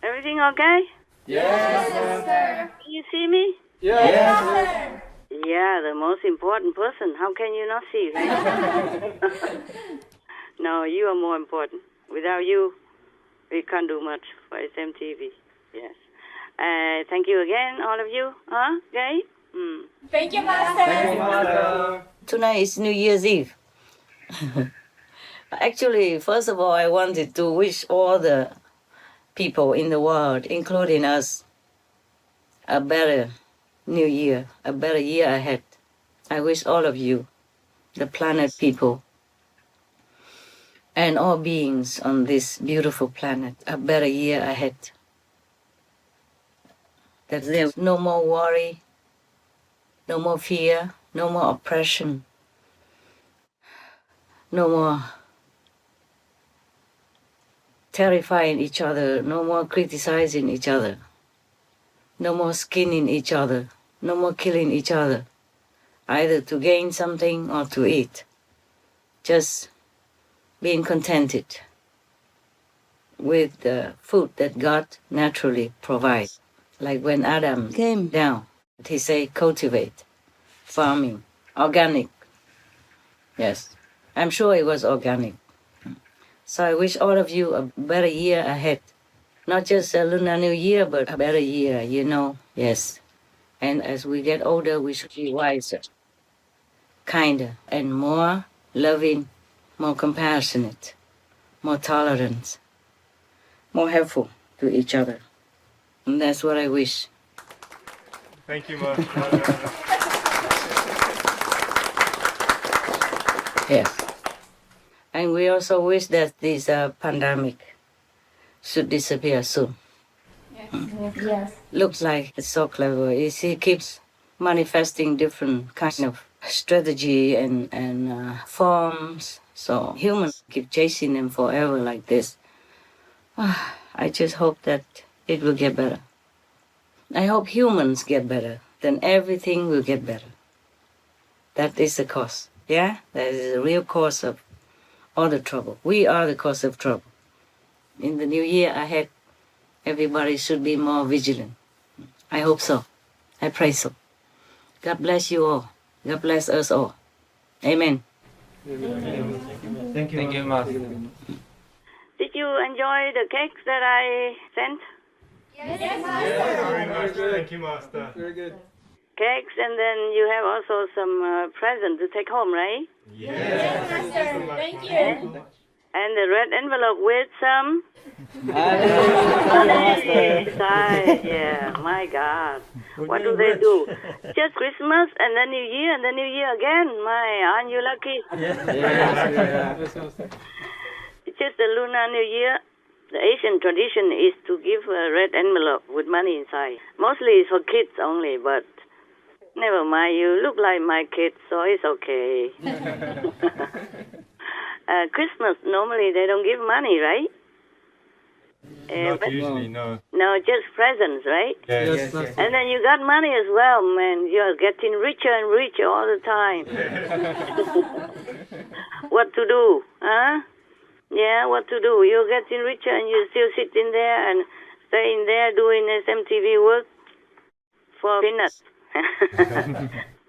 Everything okay? Yes, Master. Can you see me? Yes, Master. Yeah, the most important person. How can you not see, right? No, you are more important. Without you, we can't do much for SMTV. Yes. Thank you again, all of you. Huh? Okay? Thank you, Master. Thank you, Master. Tonight is New Year's Eve. Actually, first of all, I wanted to wish all the people in the world, including us, a better New Year, a better year ahead. I wish all of you, the planet people, and all beings on this beautiful planet, a better year ahead. That there's no more worry, no more fear, no more oppression, no more terrifying each other, no more criticizing each other, no more skinning each other, no more killing each other, either to gain something or to eat. Just being contented with the food that God naturally provides. Like when Adam came down, he said cultivate, farming, organic. Yes, I'm sure it was organic. So I wish all of you a better year ahead. Not just a Lunar New Year, but a better year, you know. Yes. And as we get older, we should be wiser, kinder, and more loving, more compassionate, more tolerant, more helpful to each other. And that's what I wish. Thank you, Master. Yes. And we also wish that this pandemic should disappear soon. Yes. Looks like it's so clever. He keeps manifesting different kind of strategy and forms. So humans keep chasing them forever like this. I just hope that it will get better. I hope humans get better. Then everything will get better. That is the cause. Yeah? That is the real cause of all the trouble. We are the cause of trouble. In the new year ahead, everybody should be more vigilant. I hope so. I pray so. God bless you all. God bless us all. Amen. Thank you, Master. Did you enjoy the cakes that I sent? Yes, Very much. Thank you, Master. Very good. Cakes, and then you have also some present to take home, right? Yes, Master. Thank you. And the red envelope with some inside. Yeah, my God. What do they do? Just Christmas and then New Year and then New Year again. My, aren't you lucky? It's just the Lunar New Year. The Asian tradition is to give a red envelope with money inside. Mostly it's for kids only, but never mind. You look like my kids, so it's okay. Christmas, normally they don't give money, right? Not usually, no. No, just presents, right? Yes. And then you got money as well, man. You're getting richer and richer all the time. What to do, huh? Yeah, what to do? You're getting richer and you're still sitting there and staying there doing SMTV work for peanuts.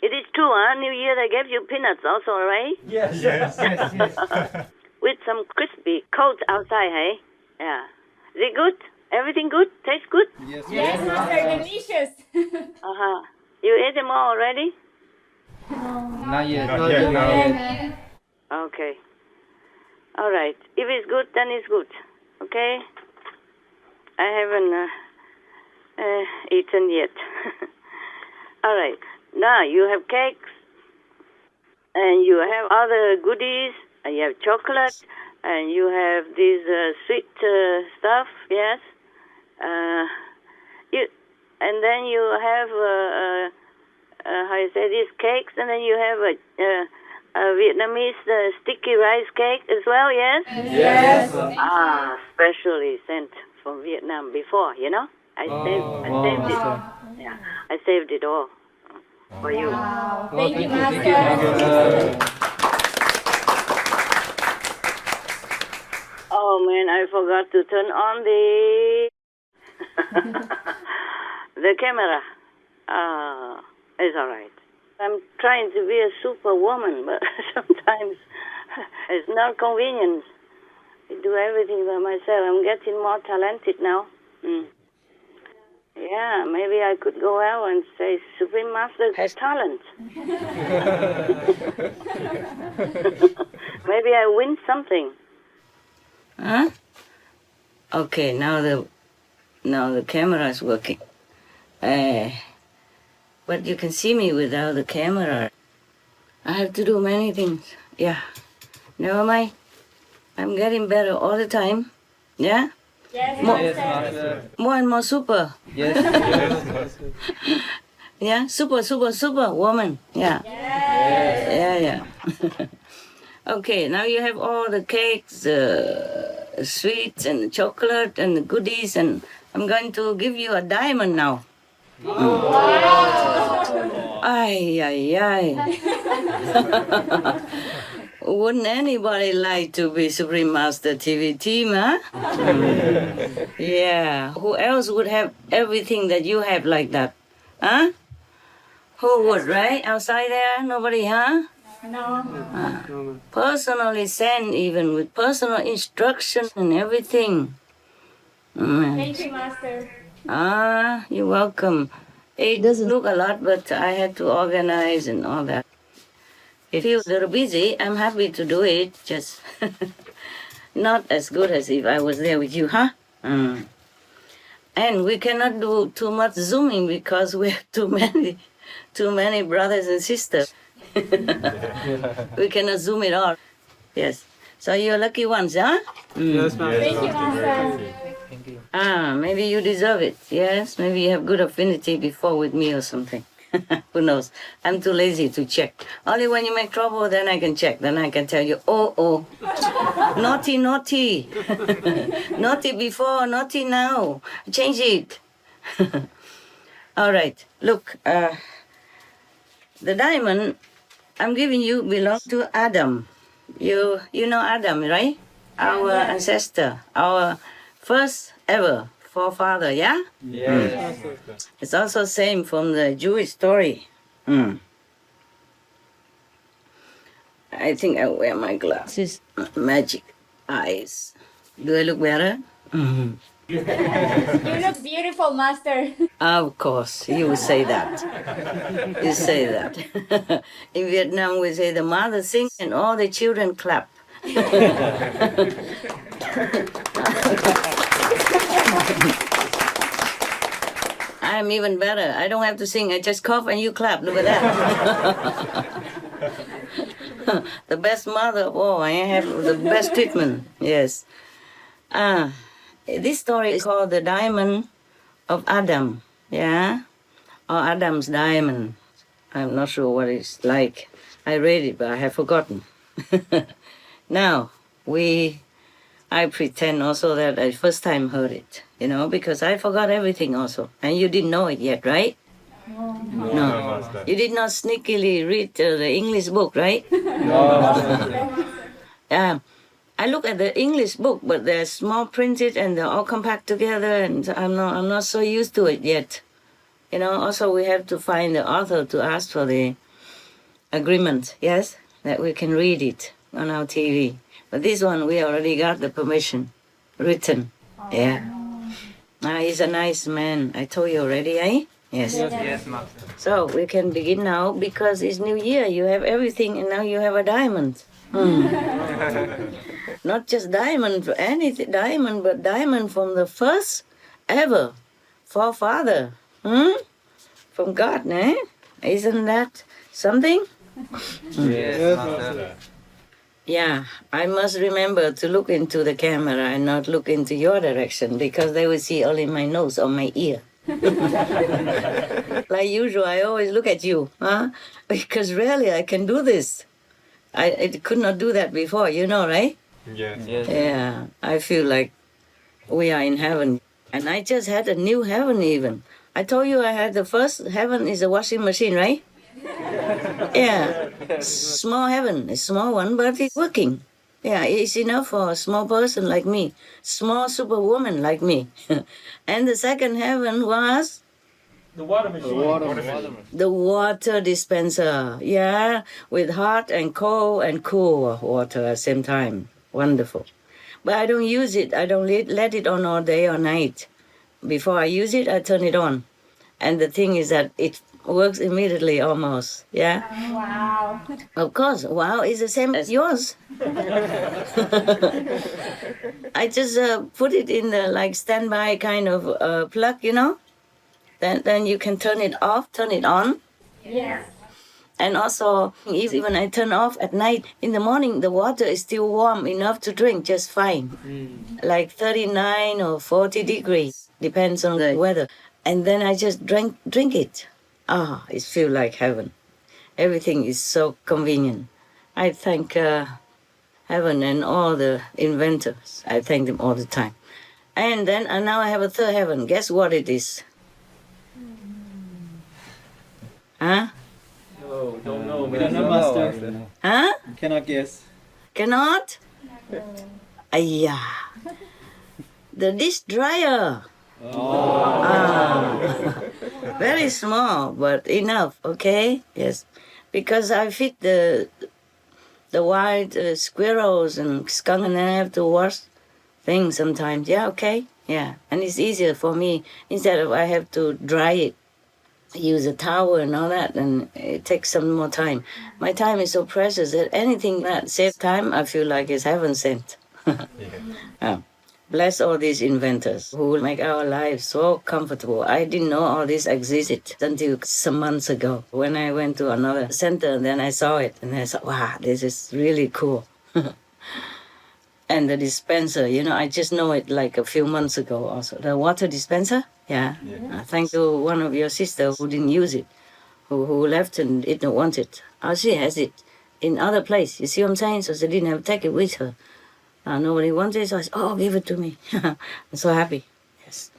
It is true, huh? New Year they gave you peanuts also, right? Yes. With some crispy cold outside, hey? Yeah. Is it good? Everything good? Tastes good? Yes, Master. Delicious. Uh-huh. You ate them all already? Not yet. Not yet, no. Okay. All right. If it's good, then it's good. Okay? I haven't eaten yet. All right. Now you have cakes, and you have other goodies, and you have chocolate, and you have this sweet stuff, yes. And then you have how you say these cakes, and then you have a Vietnamese sticky rice cake as well, yes. Yes. Specially sent from Vietnam before, you know. I saved it. Yeah, I saved it all for you. Wow. Thank you, Master. Oh man, I forgot to turn on the camera. It's all right. I'm trying to be a superwoman, but sometimes it's not convenient. I do everything by myself. I'm getting more talented now. Yeah, maybe I could go out and say Supreme Master has talent. Maybe I win something. Huh? Okay, now the camera is working. But you can see me without the camera. I have to do many things. Yeah. Never mind. I'm getting better all the time. Yeah? Yes, Yes, Master. Master. More and more super. Yes. Yeah? Super woman. Yeah. Yeah. Okay, now you have all the cakes, sweets and chocolate and the goodies, and I'm going to give you a diamond now. Ay. Wouldn't anybody like to be Supreme Master TV team, huh? Yeah. Who else would have everything that you have like that? Huh? Who would, right? Outside there? Nobody, huh? No. Personally sent, even with personal instruction and everything. Thank you, Master. You're welcome. It doesn't look a lot, but I had to organize and all that. If you're a little busy, I'm happy to do it, just not as good as if I was there with you, huh? And we cannot do too much Zooming because we have too many brothers and sisters. We cannot Zoom it all. Yes. So you're lucky ones, huh? Yes, Master. Thank you, Master. Thank you. Maybe you deserve it. Yes, maybe you have good affinity before with me or something. Who knows? I'm too lazy to check. Only when you make trouble, then I can check. Then I can tell you, oh, naughty. Naughty before, naughty now. Change it. All right. Look, the diamond I'm giving you belongs to Adam. You know Adam, right? Our ancestor, our first ever forefather, yeah? Yes. It's also same from the Jewish story. I think I wear my glasses. Magic eyes. Do I look better? You look beautiful, Master. Of course, you will say that. You say that. In Vietnam, we say the mother sings and all the children clap. I'm even better. I don't have to sing. I just cough and you clap. Look at that. The best mother of all. I have the best treatment. Yes. This story is called The Diamond of Adam. Yeah? Or Adam's Diamond. I'm not sure what it's like. I read it, but I have forgotten. Now, I pretend also that I first time heard it, because I forgot everything also. And you didn't know it yet, right? No, Master. You did not sneakily read the English book, right? I look at the English book, but they're small printed and they're all compact together, and I'm not so used to it yet. Also we have to find the author to ask for the agreement, yes, that we can read it on our TV. But this one, we already got the permission written. Yeah. He's a nice man. I told you already, eh? Yes. Yes, Master. So we can begin now because it's New Year. You have everything, and now you have a diamond. Not just diamond for anything, diamond, but diamond from the first ever forefather. From God, eh? Isn't that something? Yes, Master. Yeah, I must remember to look into the camera and not look into your direction because they will see only my nose or my ear. Like usual, I always look at you, huh? Because rarely I can do this. I could not do that before, right? Yes. Yes. Yeah, I feel like we are in heaven. And I just had a new heaven even. I told you I had the first heaven is a washing machine, right? Yeah, small heaven, a small one, but it's working. Yeah, it's enough for a small person like me, small superwoman like me. And the second heaven was The water machine. the water dispenser. Yeah, with hot and cold and cool water at the same time. Wonderful. But I don't use it. I don't let it on all day or night. Before I use it, I turn it on. And the thing is that it works immediately almost. Yeah? Wow. Of course. Wow, it's the same as yours. I just put it in the like standby kind of plug, you know? Then you can turn it off, turn it on. Yes. And also, even I turn off at night, in the morning, the water is still warm enough to drink just fine. Like 39 or 40 degrees, depends on the weather. And then I just drink it. Ah, it feels like heaven. Everything is so convenient. I thank heaven and all the inventors. I thank them all the time. And then now I have a third heaven. Guess what it is? Huh? No, don't know. We don't know, Master. Huh? Cannot guess. Cannot? Ayah. The dish dryer. Ah. Very small, but enough, okay? Yes. Because I feed the wild squirrels and skunk, and then I have to wash things sometimes. Yeah, okay? Yeah. And it's easier for me instead of I have to dry it. Use a towel and all that, and it takes some more time. My time is so precious that anything that saves time, I feel like is heaven sent. Bless all these inventors who make our lives so comfortable. I didn't know all this existed until some months ago. When I went to another center, then I saw it, and I thought, wow, this is really cool. And the dispenser, I just know it like a few months ago also. The water dispenser, yeah. Thank you, one of your sisters who didn't use it, who left and didn't want it. Oh, she has it in other place. You see what I'm saying? So she didn't have to take it with her. Nobody wanted it, so I said, oh, give it to me. I'm so happy. Yes.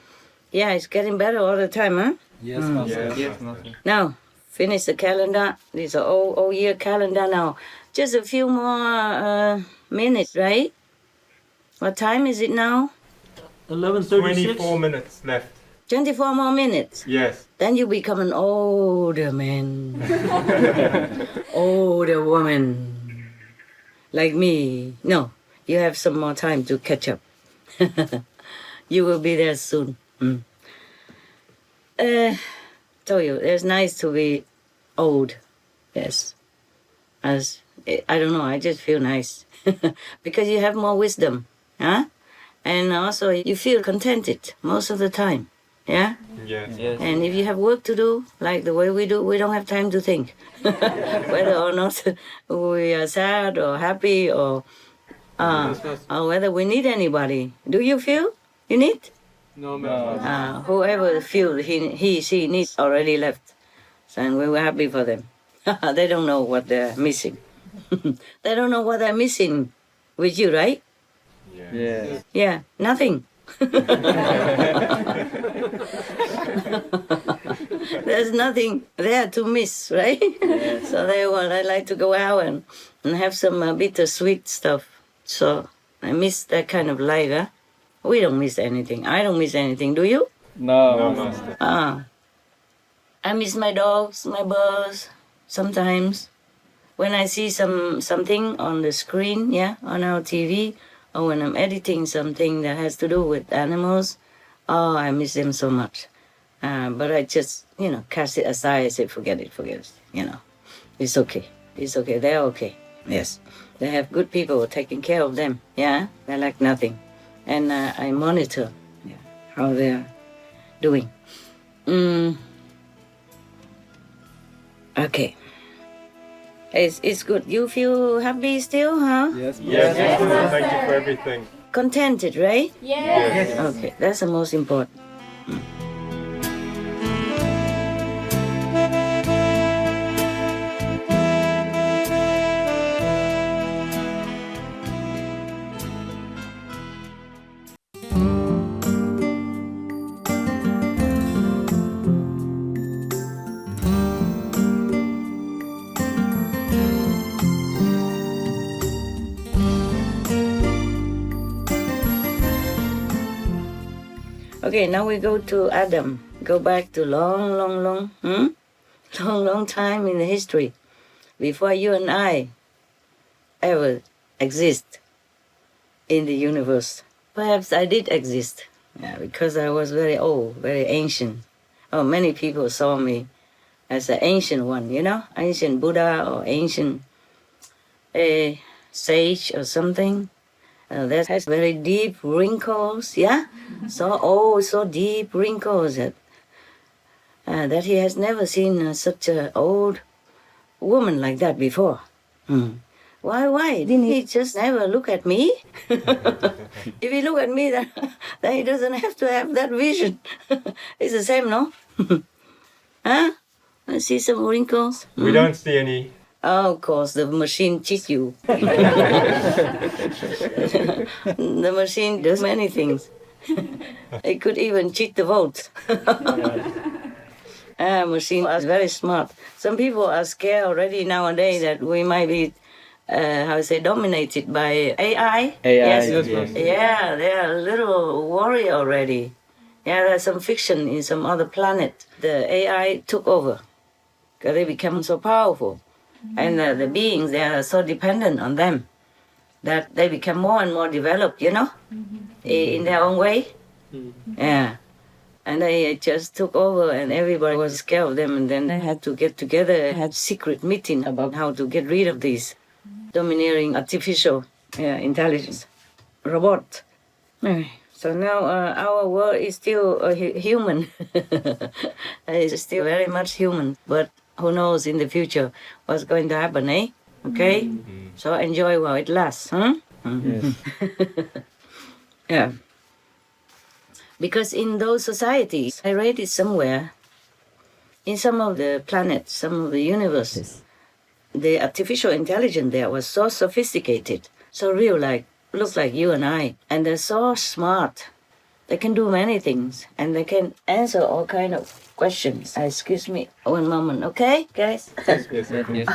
Yeah, it's getting better all the time, huh? Yes, Master. Yes, Master. Now, finish the calendar. This is an old year calendar now. Just a few more minutes, right? What time is it now? 24 minutes left. 24 more minutes. Yes. Then you become an older man. Older woman. Like me. No, you have some more time to catch up. You will be there soon. Told you, it's nice to be old. Yes. I don't know, I just feel nice. Because you have more wisdom. Huh? And also you feel contented most of the time. Yeah? Yes. Yes. And if you have work to do, like the way we do, we don't have time to think. Whether or not we are sad or happy or whether we need anybody. Do you feel you need? No, Master. Whoever feels she needs already left. So, and we were happy for them. They don't know what they're missing. They don't know what they're missing with you, right? Yes. Yeah, nothing. There's nothing there to miss, right? Yes. So I like to go out and have some bittersweet stuff. So I miss that kind of life, huh? We don't miss anything. I don't miss anything. Do you? No, No, Master. Master. I miss my dogs, my birds, sometimes. When I see something on the screen, on our TV, or when I'm editing something that has to do with animals, I miss them so much. But I just, cast it aside and say, forget it. It's okay. It's okay. They're okay. Yes. They have good people taking care of them. Yeah. They're like nothing. And I monitor how they're doing. Okay. It's good. You feel happy still, huh? Yes, Master. Yes, Yes, Master. Master. Thank you for everything. Contented, right? Yes. Okay, that's the most important. Okay, now we go to Adam. Go back to long time in the history, before you and I ever exist in the universe. Perhaps I did exist, because I was very old, very ancient. Oh, many people saw me as an ancient one, ancient Buddha or ancient sage or something. That has very deep wrinkles, so deep wrinkles that he has never seen such an old woman like that before. Why didn't he just never look at me? If he look at me, then he doesn't have to have that vision. It's the same, no? Huh? I see some wrinkles. We don't see any. Oh, of course, the machine cheats you. The machine does many things. It could even cheat the vote. Machine is very smart. Some people are scared already nowadays that we might be, dominated by AI. AI, Yes. yes. Yeah, they are a little worried already. Yeah, there's some fiction in some other planet. The AI took over because they become so powerful. And the beings, they are so dependent on them that they become more and more developed, in their own way. Yeah. And they just took over and everybody was scared of them. And then they had to get together, had secret meeting about how to get rid of these domineering artificial intelligence, robot. So now our world is still human. It's still very much human, but who knows in the future what's going to happen, eh? Okay? So enjoy while it lasts, huh? Yes. Yeah. Because in those societies, I read it somewhere, in some of the planets, some of the universes, the artificial intelligence there was so sophisticated, so real, looks like you and I, and they're so smart. They can do many things, and they can answer all kind of questions. Excuse me, one moment, okay, guys? Yes.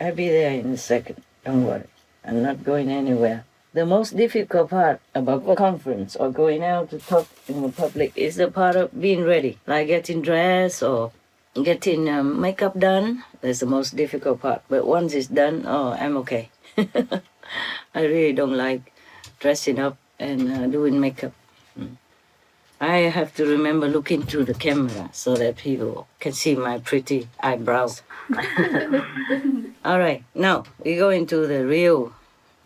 I'll be there in a second, don't worry. I'm not going anywhere. The most difficult part about a conference or going out to talk in the public is the part of being ready, like getting dressed or getting makeup done. That's the most difficult part. But once it's done, I'm okay. I really don't like dressing up and doing makeup. I have to remember looking through the camera so that people can see my pretty eyebrows. All right, now we go into the real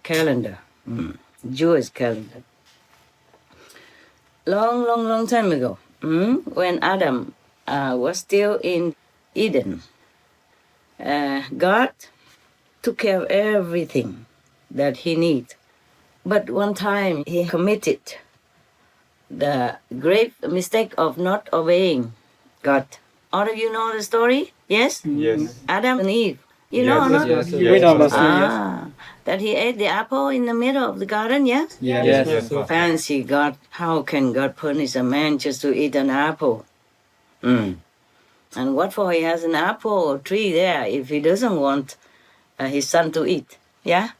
calendar. Jewish calendar. Long time ago, when Adam was still in Eden, God took care of everything that he needed. But one time he committed the grave mistake of not obeying God. All of you know the story? Yes? Yes. Adam and Eve. You know or not? Yes. We know, Master. That he ate the apple in the middle of the garden, yes? Yes. Fancy God. How can God punish a man just to eat an apple? And what for he has an apple or tree there if he doesn't want his son to eat? Yeah?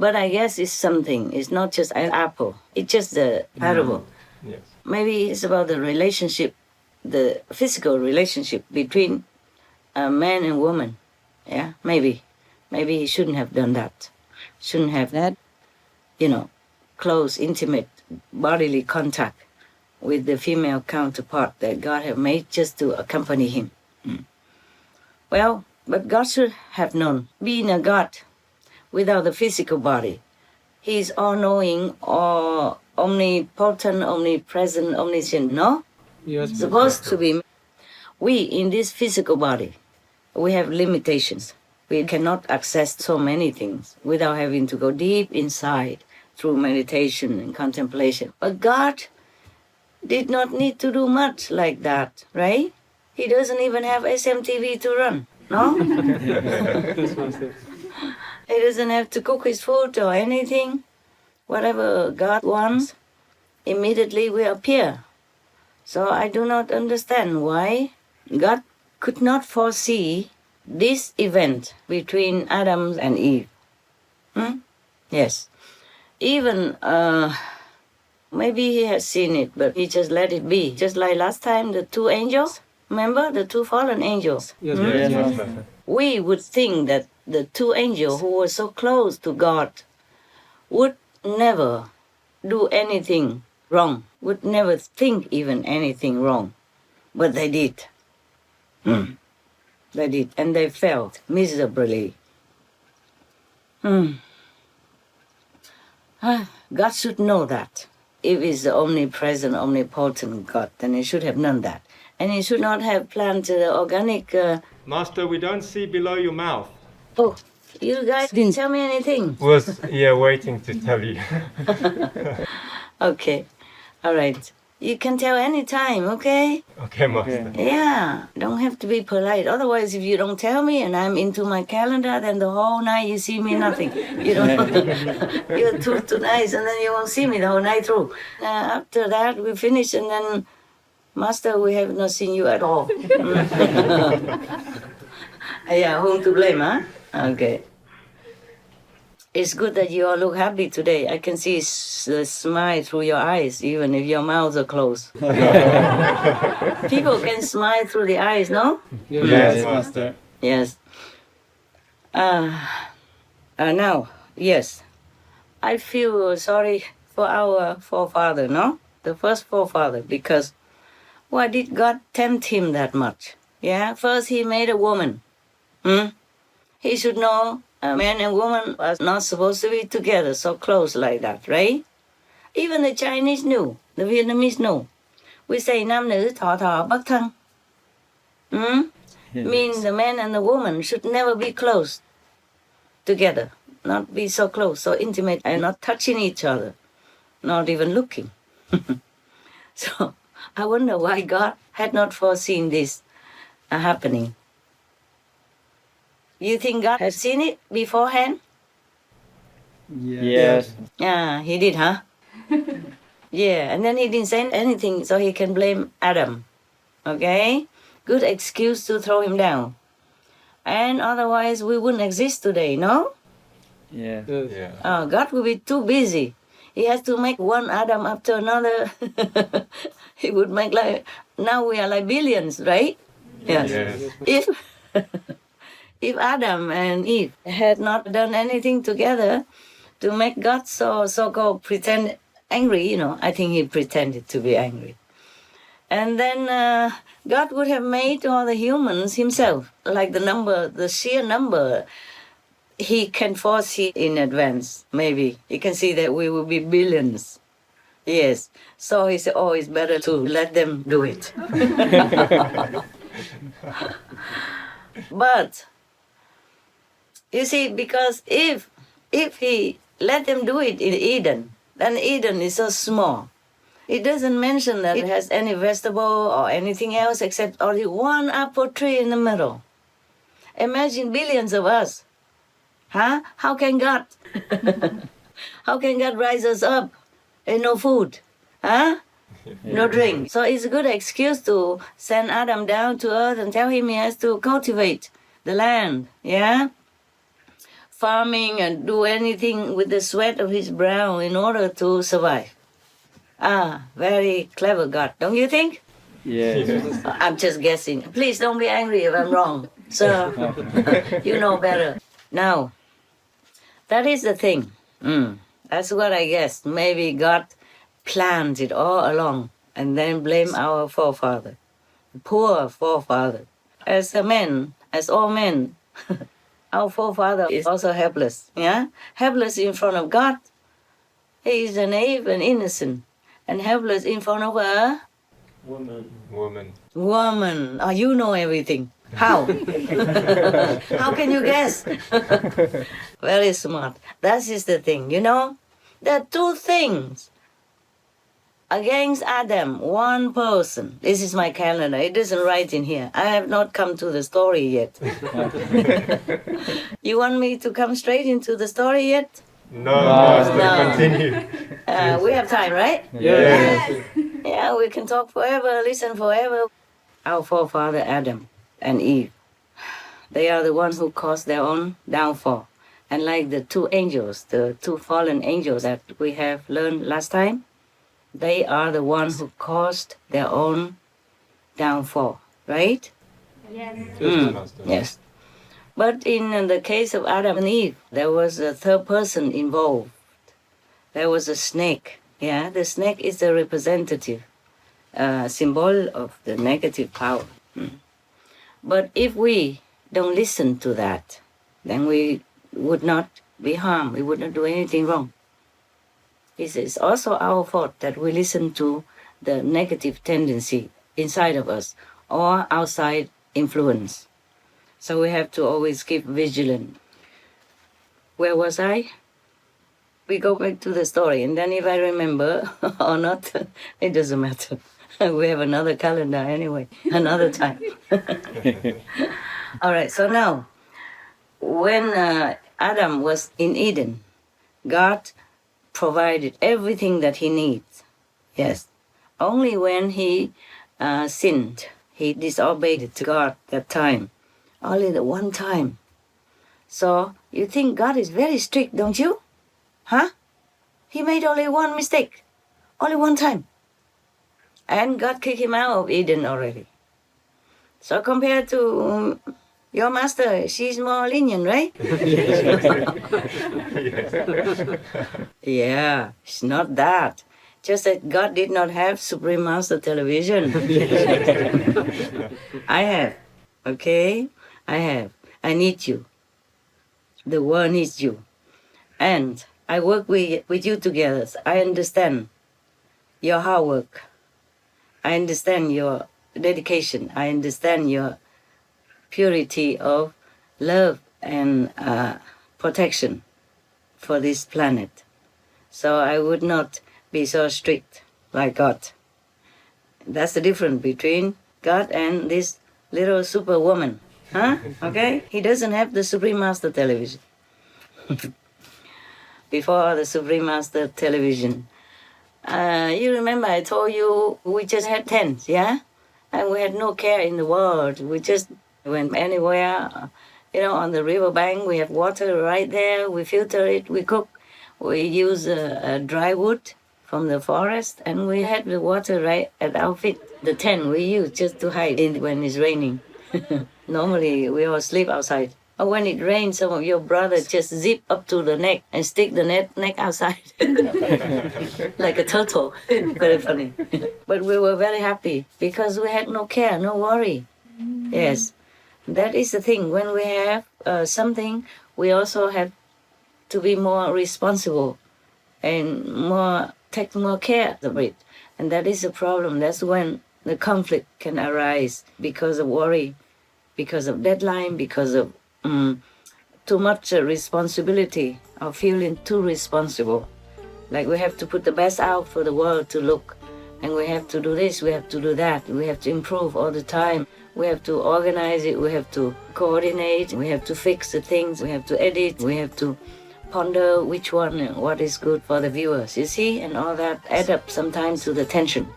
But I guess it's something. It's not just an apple. It's just the parable. Yes. Maybe it's about the relationship, the physical relationship between a man and woman. Yeah, maybe. Maybe he shouldn't have done that. Shouldn't have that, close, intimate, bodily contact with the female counterpart that God had made just to accompany him. Well, but God should have known. Being a God without the physical body, he is all-knowing, all omnipotent, omnipresent, omniscient, no? Yes. Supposed to be. We, in this physical body, we have limitations. We cannot access so many things without having to go deep inside through meditation and contemplation. But God did not need to do much like that, right? He doesn't even have SMTV to run, no? He doesn't have to cook his food or anything. Whatever God wants, immediately will appear. So I do not understand why God could not foresee this event between Adam and Eve. Yes. Even Maybe he has seen it, but he just let it be. Just like last time, the two angels. Remember the two fallen angels? Yes, Hmm? yes, Yes. Master. We would think that the two angels who were so close to God would never do anything wrong, would never think even anything wrong. But they did. They did, and they failed miserably. God should know that. If he's the omnipresent, omnipotent God, then he should have known that. And he should not have planted the organic... Master, we don't see below your mouth. Oh, you guys didn't tell me anything. Was waiting to tell you. Okay, all right. You can tell any time, okay? Okay, Master. Yeah, don't have to be polite. Otherwise, if you don't tell me and I'm into my calendar, then the whole night you see me nothing. You don't. You're too nice, and then you won't see me the whole night through. After that, we finish, and then, Master, we have not seen you at all. Yeah, whom to blame, huh? Okay. It's good that you all look happy today. I can see the smile through your eyes, even if your mouths are closed. People can smile through the eyes, no? Yes, Master. Yes. Now, yes. I feel sorry for our forefather, no? The first forefather, because why did God tempt him that much? Yeah, first he made a woman. He should know a man and woman are not supposed to be together so close like that, right? Even the Chinese knew, the Vietnamese knew. We say nam nữ thọ thọ bất thân. Means the man and the woman should never be close together, not be so close, so intimate, and not touching each other, not even looking. So I wonder why God had not foreseen this happening. You think God has seen it beforehand? Yes. Yeah, he did, huh? Yeah, and then he didn't say anything, so he can blame Adam. Okay? Good excuse to throw him down. And otherwise, we wouldn't exist today, no? Yeah. Yeah. God will be too busy. He has to make one Adam after another. He would make like, now we are like billions, right? Yes. Yes. If Adam and Eve had not done anything together to make God so-called pretend angry, I think he pretended to be angry. And then God would have made all the humans himself, like the sheer number. He can foresee in advance, maybe. He can see that we will be billions. Yes. So he said, it's better to let them do it. But, you see, because if he let them do it in Eden, then Eden is so small. It doesn't mention that it has any vegetable or anything else except only one apple tree in the middle. Imagine billions of us. Huh? How can God rise us up and no food? Huh? No drink. So it's a good excuse to send Adam down to earth and tell him he has to cultivate the land. Yeah? Farming and do anything with the sweat of his brow in order to survive. Very clever God, don't you think? Yes. I'm just guessing. Please don't be angry if I'm wrong. So, you know better. Now, that is the thing. That's what I guess. Maybe God planned it all along and then blame our forefather. Poor forefather. As all men, our forefather is also helpless. Yeah? Helpless in front of God. He is naive and innocent. And helpless in front of a woman. Oh, you know everything. How? How can you guess? Very smart. That is the thing, There are two things against Adam, one person. This is my calendar. It doesn't write in here. I have not come to the story yet. You want me to come straight into the story yet? No, Master, No. continue. We have time, right? Yes. Yeah, we can talk forever, listen forever. Our forefather Adam and Eve, they are the ones who caused their own downfall. And like the two angels, the two fallen angels that we have learned last time, they are the ones who caused their own downfall, right? Yes. Yes, Master. Yes. But in the case of Adam and Eve, there was a third person involved. There was a snake. Yeah, the snake is the representative symbol of the negative power. But if we don't listen to that, then we would not be harmed. We would not do anything wrong. It is also our fault that we listen to the negative tendency inside of us or outside influence. So we have to always keep vigilant. Where was I? We go back to the story, and then if I remember or not, it doesn't matter. We have another calendar anyway, another time. All right, so now, when Adam was in Eden, God provided everything that he needs. Yes. Only when he sinned, he disobeyed to God that time. Only the one time. So you think God is very strict, don't you? Huh? He made only one mistake. Only one time. And God kicked him out of Eden already. So compared to your master, she's more lenient, right? Yeah, it's not that. Just that God did not have Supreme Master television. I have. Okay? I have. I need you. The world needs you. And I work with you together. I understand your hard work. I understand your dedication. I understand your purity of love and protection for this planet. So I would not be so strict like God. That's the difference between God and this little superwoman. Huh? Okay? He doesn't have the Supreme Master television. Before the Supreme Master television, you remember I told you we just had tents, yeah? And we had no care in the world. We just went anywhere, on the riverbank. We have water right there. We filter it. We cook. We use dry wood from the forest, and we had the water right at our feet. The tent we use just to hide in when it's raining. Normally, we all sleep outside. Or when it rains, some of your brothers just zip up to the neck and stick the neck outside. Like a turtle. Very funny. But we were very happy because we had no care, no worry. Yes. That is the thing. When we have something, we also have to be more responsible and take more care of it. And that is the problem. That's when the conflict can arise because of worry, because of deadline, because of too much responsibility or feeling too responsible. Like we have to put the best out for the world to look, and we have to do this, we have to do that, we have to improve all the time, we have to organize it, we have to coordinate, we have to fix the things, we have to edit, we have to ponder which one and what is good for the viewers, you see, and all that add up sometimes to the tension.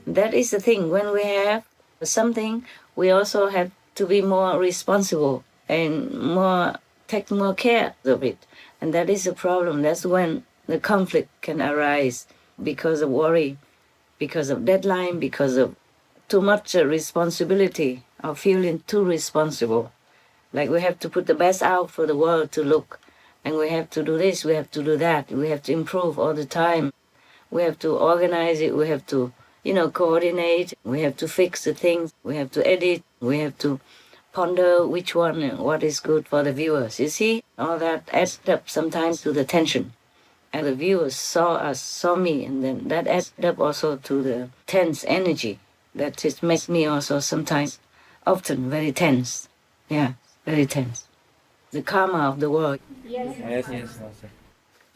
That is the thing. When we have something, we also have to be more responsible and take more care of it. And that is the problem. That's when the conflict can arise because of worry, because of deadline, because of too much responsibility or feeling too responsible. Like we have to put the best out for the world to look, and we have to do this, we have to do that, we have to improve all the time. We have to organize it, we have to coordinate, we have to fix the things, we have to edit, we have to ponder which one and what is good for the viewers. You see, all that adds up sometimes to the tension. And the viewers saw me, and then that adds up also to the tense energy. That just makes me also sometimes, often very tense. Yeah, very tense. The karma of the world. Yes. Yes, Master.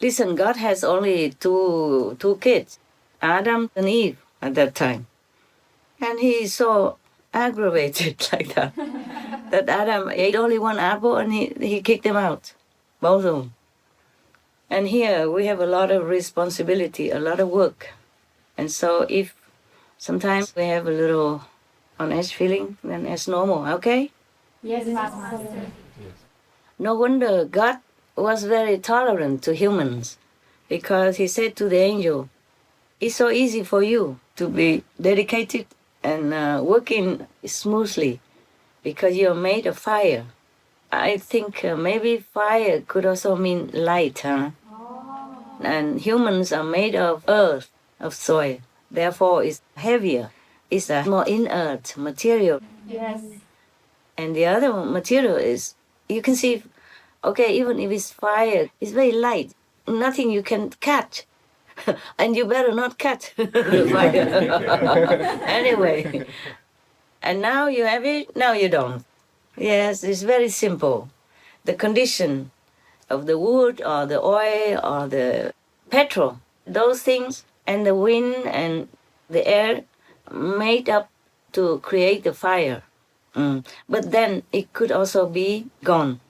Listen, God has only two kids. Adam and Eve at that time. And he so aggravated like that, that Adam ate only one apple and he kicked them out, both of them. And here we have a lot of responsibility, a lot of work. And so if sometimes we have a little on edge feeling, then it's normal, okay? Yes, Master. No wonder God was very tolerant to humans, because he said to the angel, it's so easy for you to be dedicated and working smoothly because you're made of fire. I think maybe fire could also mean light, huh? And humans are made of earth, of soil. Therefore, it's heavier. It's a more inert material. Yes. And the other material is, you can see, okay, even if it's fire, it's very light. Nothing you can catch. And you better not catch the fire. Anyway. And now you have it, now you don't. Yes, it's very simple. The condition of the wood or the oil or the petrol, those things, and the wind and the air made up to create the fire. But then it could also be gone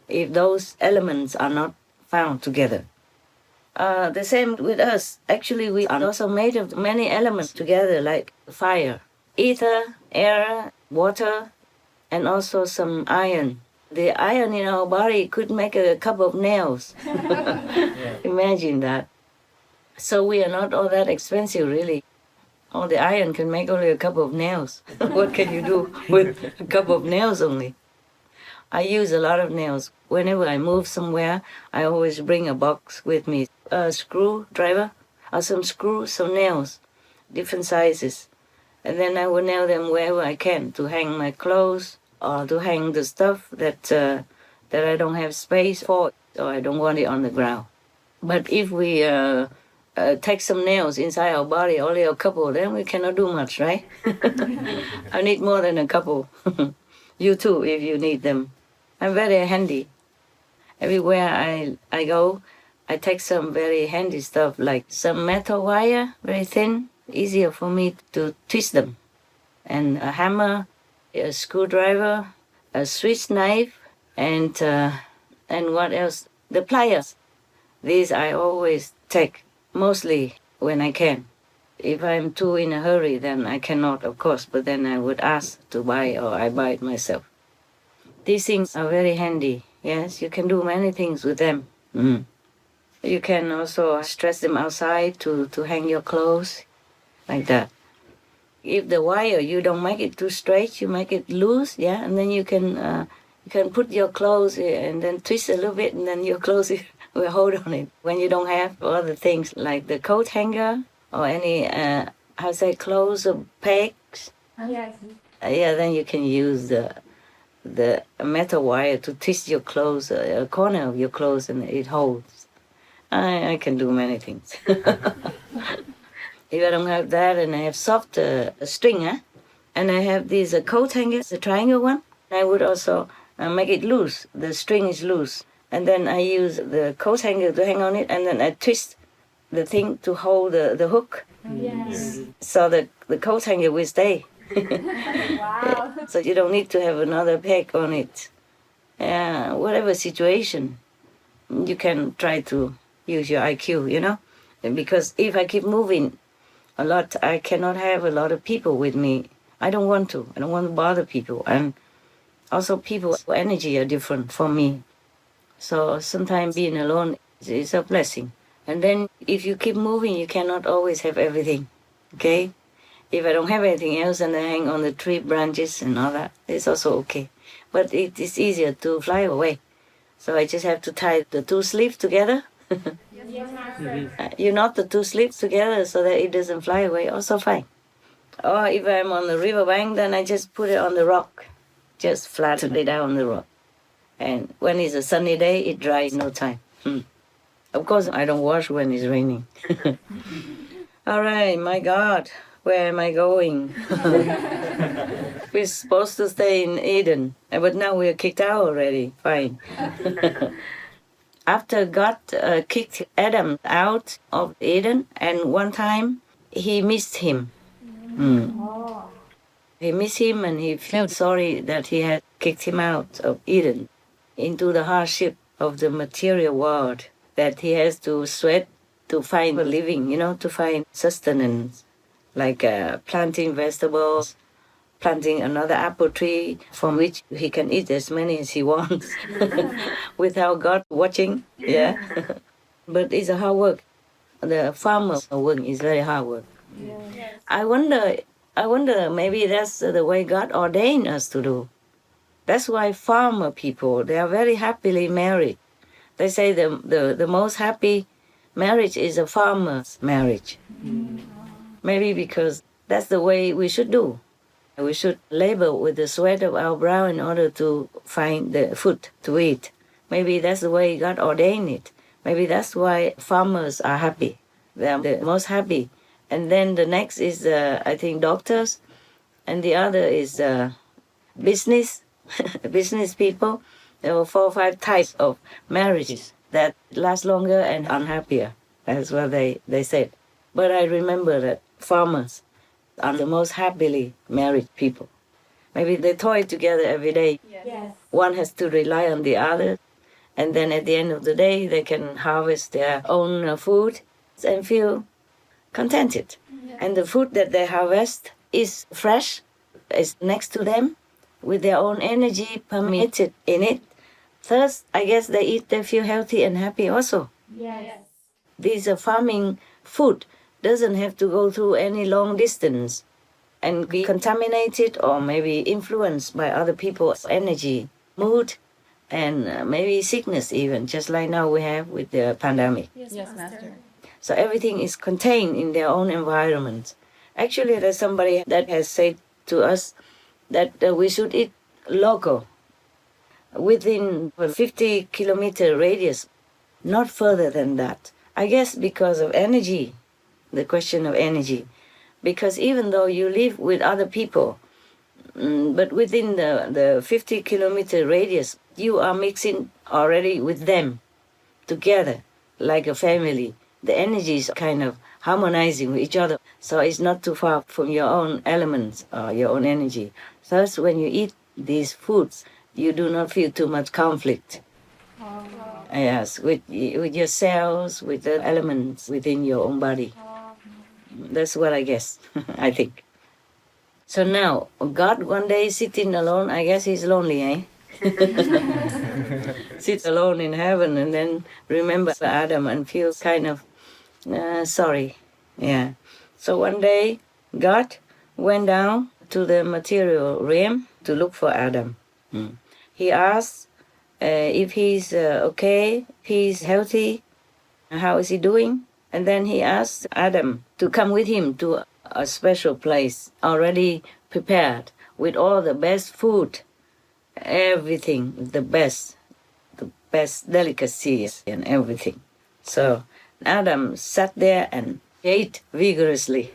if those elements are not found together. The same with us. Actually, we are also made of many elements together, like fire, ether, air, water, and also some iron. The iron in our body could make a couple of nails. Imagine that. So we are not all that expensive, really. All the iron can make only a couple of nails. What can you do with a couple of nails only? I use a lot of nails. Whenever I move somewhere, I always bring a box with me. A screwdriver, or some screws, some nails, different sizes. And then I will nail them wherever I can to hang my clothes or to hang the stuff that I don't have space for, or I don't want it on the ground. But if we take some nails inside our body, only a couple, then we cannot do much, right? I need more than a couple. You too, if you need them. I'm very handy. Everywhere I go, I take some very handy stuff, like some metal wire, very thin, easier for me to twist them. And a hammer, a screwdriver, a Swiss knife, and what else? The pliers. These I always take, mostly when I can. If I'm too in a hurry, then I cannot, of course, but then I would ask to buy, or I buy it myself. These things are very handy. Yes, you can do many things with them. You can also stretch them outside to hang your clothes, like that. If the wire, you don't make it too straight, you make it loose, yeah, and then you can put your clothes and then twist a little bit, and then your clothes will hold on it. When you don't have other things like the coat hanger or any, clothes or pegs, Yes. then you can use the metal wire to twist your clothes, a corner of your clothes, and it holds. I can do many things. If I don't have that, and I have soft string, and I have these coat hangers, the triangle one, I would also make it loose. The string is loose. And then I use the coat hanger to hang on it, and then I twist the thing to hold the hook. Yes. So that the coat hanger will stay. Wow. So you don't need to have another peg on it. Whatever situation, you can try to use your IQ, you know? Because if I keep moving a lot, I cannot have a lot of people with me. I don't want to. I don't want to bother people. And also people's energy are different from me. So sometimes being alone is a blessing. And then if you keep moving, you cannot always have everything, okay? If I don't have anything else and I hang on the tree branches and all that, it's also okay. But it is easier to fly away. So I just have to tie the two sleeves together. Yes, Master. You knot the two sleeves together so that it doesn't fly away, also fine. Or if I'm on the riverbank, then I just put it on the rock. Just flatten it down on the rock. And when it's a sunny day, it dries in no time. Of course, I don't wash when it's raining. All right, my God, where am I going? We're supposed to stay in Eden, but now we're kicked out already. Fine. After God kicked Adam out of Eden, and one time he missed him. Oh. He missed him and he felt sorry that he had kicked him out of Eden into the hardship of the material world, that he has to sweat to find a living, to find sustenance, like planting vegetables, planting another apple tree from which he can eat as many as he wants without God watching. Yeah. But it's a hard work. The farmer's work is very hard work. Yes. I wonder maybe that's the way God ordained us to do. That's why farmer people, they are very happily married. They say the most happy marriage is a farmer's marriage. Maybe because that's the way we should do. We should labor with the sweat of our brow in order to find the food to eat. Maybe that's the way God ordained it. Maybe that's why farmers are happy. They are the most happy. And then the next is, I think, doctors. And the other is business, business people. There were 4 or 5 types of marriages that last longer and unhappier. That's what they said. But I remember that farmers are the most happily married people. Maybe they toil together every day. Yes. One has to rely on the other. And then at the end of the day, they can harvest their own food and feel contented. And the food that they harvest is fresh, is next to them, with their own energy permitted in it. Thus, I guess they feel healthy and happy also. Yes. This farming food doesn't have to go through any long distance and be contaminated or maybe influenced by other people's energy, mood, and maybe sickness even, just like now we have with the pandemic. Yes, Master. So everything is contained in their own environment. Actually, there's somebody that has said to us that we should eat local, within a 50-kilometer radius, not further than that. I guess because of energy, the question of energy. Because even though you live with other people, but within the 50-kilometer radius, you are mixing already with them together like a family. The energy is kind of harmonizing with each other. So it's not too far from your own elements or your own energy. Thus, when you eat these foods, you do not feel too much conflict. Oh. Yes, with your cells, with the elements within your own body. That's what I guess, I think. So now, God one day sitting alone, I guess he's lonely, eh? Sit alone in heaven and then remember Adam and feel kind of sorry. Yeah. So one day, God went down to the material realm to look for Adam. He asked if he's okay, if he's healthy, how is he doing? And then he asked Adam to come with him to a special place already prepared with all the best food, everything, the best delicacies and everything. So Adam sat there and ate vigorously.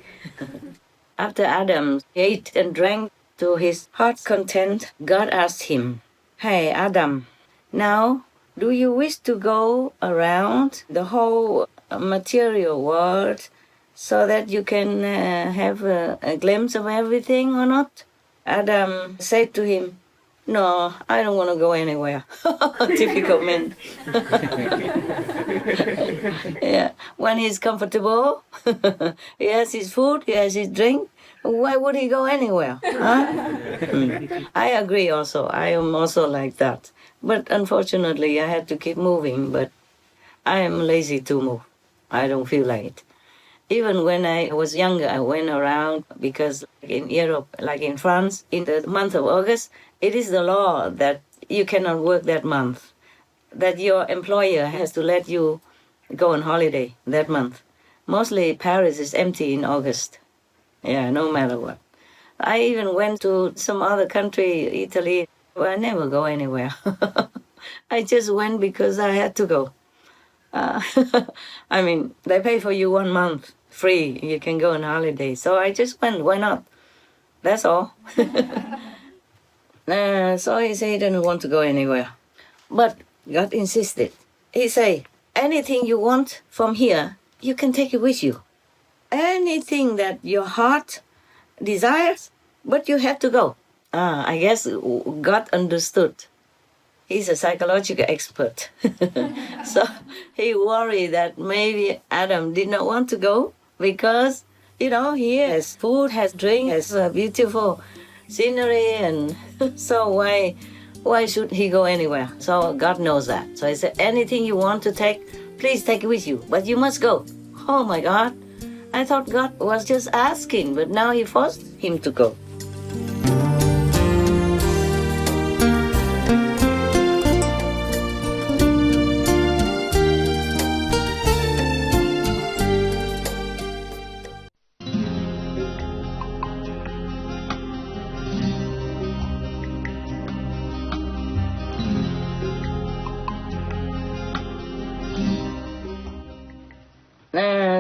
After Adam ate and drank to his heart's content, God asked him, "Hey, Adam, now do you wish to go around the whole material world so that you can have a glimpse of everything or not?" Adam said to him, "No, I don't want to go anywhere." Typical man. Yeah, when he's comfortable, he has his food, he has his drink. Why would he go anywhere? Huh? I agree also. I am also like that. But unfortunately, I had to keep moving, but I am lazy to move. I don't feel like it. Even when I was younger, I went around because in Europe, like in France, in the month of August, it is the law that you cannot work that month, that your employer has to let you go on holiday that month. Mostly Paris is empty in August. Yeah, no matter what. I even went to some other country, Italy. Well, I never go anywhere. I just went because I had to go. I mean, they pay for you 1 month free. You can go on holiday. So I just went. Why not? That's all. So he said he didn't want to go anywhere. But God insisted. he say, anything you want from here, you can take it with you. Anything that your heart desires, but you have to go. I guess God understood. He's a psychological expert. So he worried that maybe Adam did not want to go because, he has food, has drink, has beautiful scenery, and so why should he go anywhere? So God knows that. So he said, anything you want to take, please take it with you, but you must go. Oh my God. I thought God was just asking, but now he forced him to go.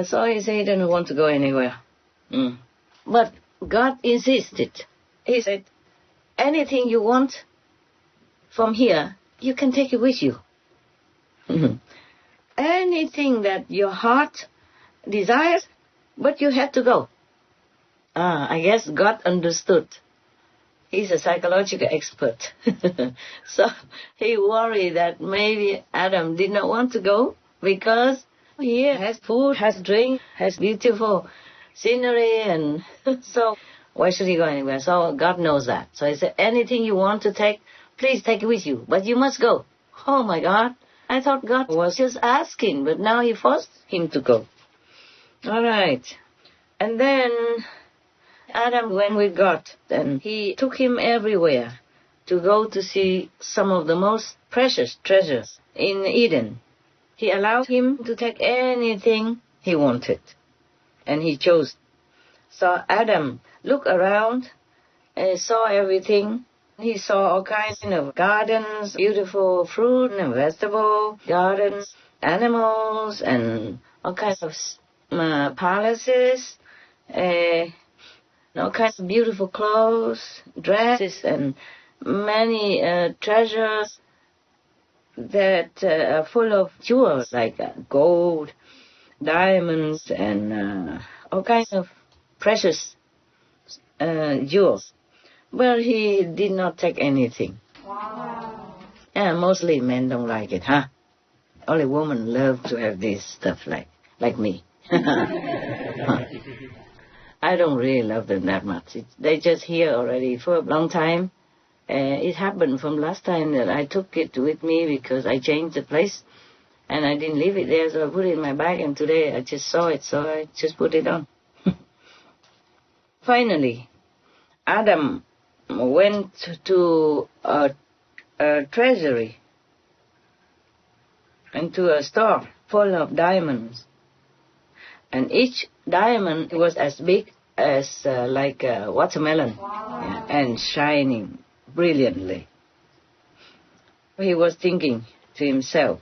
So he said he didn't want to go anywhere. But God insisted. He said, anything you want from here, you can take it with you. Anything that your heart desires, but you have to go. I guess God understood. He's a psychological expert. So he worried that maybe Adam did not want to go because here has food, has drink, has beautiful scenery, and so why should he go anywhere? So God knows that. So he said, anything you want to take, please take it with you, but you must go. Oh my God. I thought God was just asking, but now he forced him to go. All right. And then Adam went with God, and he took him everywhere to go to see some of the most precious treasures in Eden. He allowed him to take anything he wanted, and he chose. So Adam looked around and saw everything. He saw all kinds of gardens, beautiful fruit and vegetable gardens, animals, and all kinds of palaces, all kinds of beautiful clothes, dresses, and many treasures that are full of jewels like gold, diamonds, and all kinds of precious jewels. But he did not take anything. Wow. Yeah, mostly men don't like it, huh? Only women love to have this stuff like me. I don't really love them that much. They just here already for a long time. It happened from last time that I took it with me because I changed the place and I didn't leave it there, so I put it in my bag, and today I just saw it, so I just put it on. Finally, Adam went to a treasury and to a store full of diamonds, and each diamond was as big as like a watermelon. Wow. And shining brilliantly. He was thinking to himself,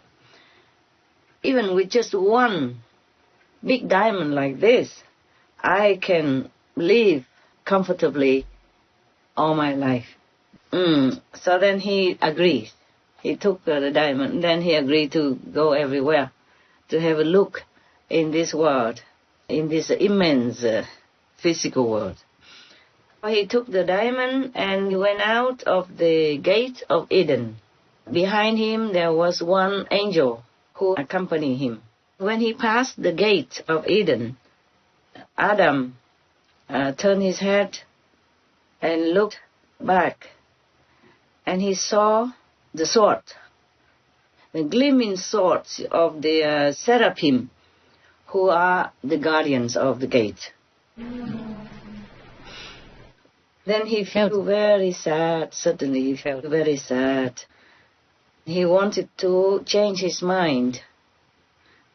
even with just one big diamond like this, I can live comfortably all my life. So then he agreed. He took the diamond, then he agreed to go everywhere to have a look in this world, in this immense physical world. He took the diamond and he went out of the gate of Eden. Behind him there was one angel who accompanied him. When he passed the gate of Eden, Adam turned his head and looked back, and he saw the sword, the gleaming swords of the seraphim, who are the guardians of the gate. Then he felt very sad. Suddenly he felt very sad. He wanted to change his mind,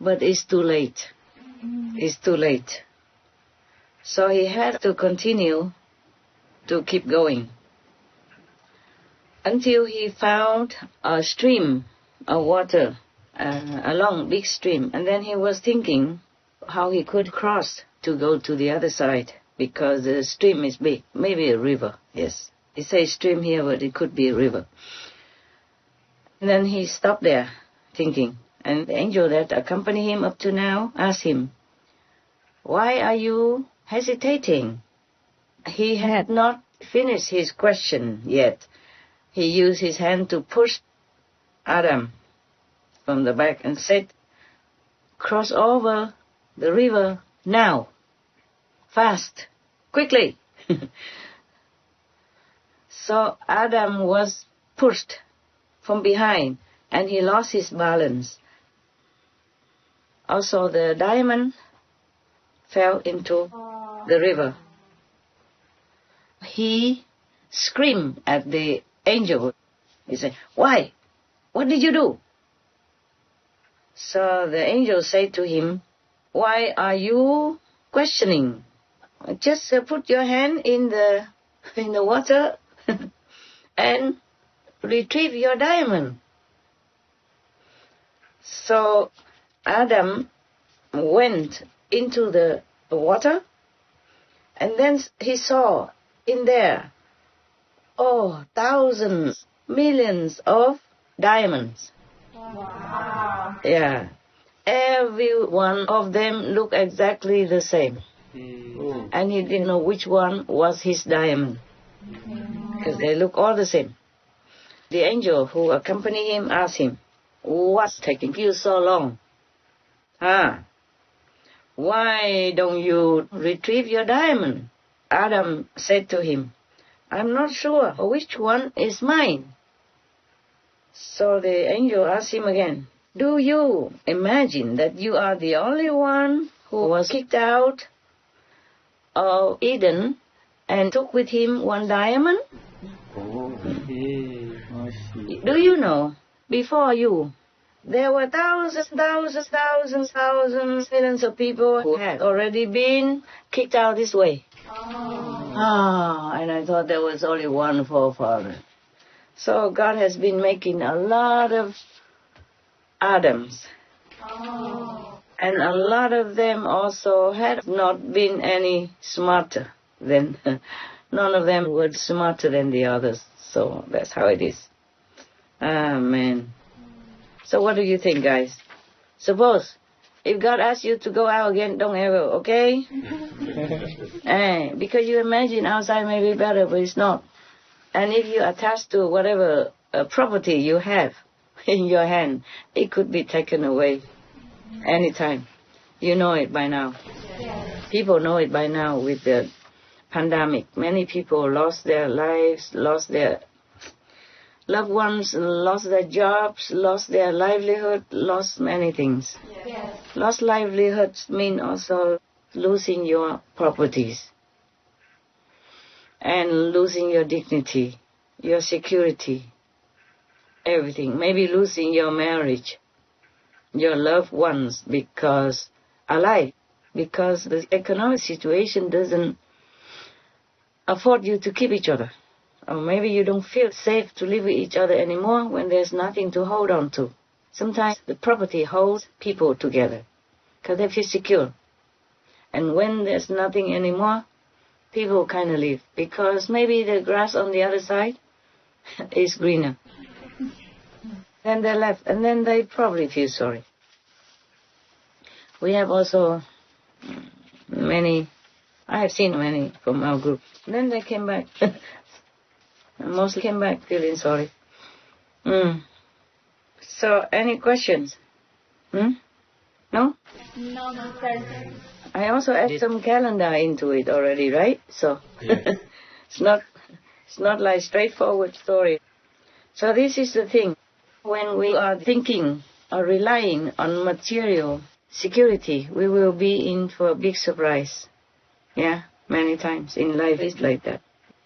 but it's too late. It's too late. So he had to continue to keep going until he found a stream of water, a long, big stream. And then he was thinking how he could cross to go to the other side, because the stream is big. Maybe a river, yes. It says stream here, but it could be a river. And then he stopped there, thinking, And the angel that accompanied him up to now asked him, "Why are you hesitating?" He had not finished his question yet. He used his hand to push Adam from the back and said, "Cross over the river now. Fast. Quickly." So Adam was pushed from behind and he lost his balance. Also the diamond fell into the river. He screamed at the angel. He said, "Why? What did you do?" So the angel said to him, "Why are you questioning? Just put your hand in the water and retrieve your diamond." So Adam went into the water, and then he saw in there, thousands, millions of diamonds. Wow. Yeah. Every one of them looked exactly the same. And he didn't know which one was his diamond, because they look all the same. The angel who accompanied him asked him, "What's taking you so long? Why don't you retrieve your diamond?" Adam said to him, "I'm not sure which one is mine." So the angel asked him again, "Do you imagine that you are the only one who was kicked out of Eden and took with him one diamond? Do you know, before you, there were thousands, millions of people who had already been kicked out this way?" And I thought there was only one forefather. So God has been making a lot of Adams. And a lot of them also had not been any smarter than, none of them were smarter than the others. So that's how it is. Amen. So what do you think, guys? Suppose, if God asks you to go out again, don't ever, okay? Because you imagine outside may be better, but it's not. And if you attach to whatever property you have in your hand, it could be taken away anytime. You know it by now. People know it by now with the pandemic. Many people lost their lives, lost their loved ones, lost their jobs, lost their livelihood, lost many things. Lost livelihoods mean also losing your properties and losing your dignity, your security, everything. Maybe losing your marriage, your loved ones alive, because the economic situation doesn't afford you to keep each other. Or maybe you don't feel safe to live with each other anymore when there's nothing to hold on to. Sometimes the property holds people together because they feel secure. And when there's nothing anymore, people kind of leave because maybe the grass on the other side is greener. Then they left, and then they probably feel sorry. We have also many, I have seen many from our group. Then they came back. Mostly came back feeling sorry. So, any questions? No? No, sir. I also added some calendar into it already, right? So, it's not like straightforward story. So this is the thing. When we are thinking or relying on material security, we will be in for a big surprise. Yeah, many times in life it's like that.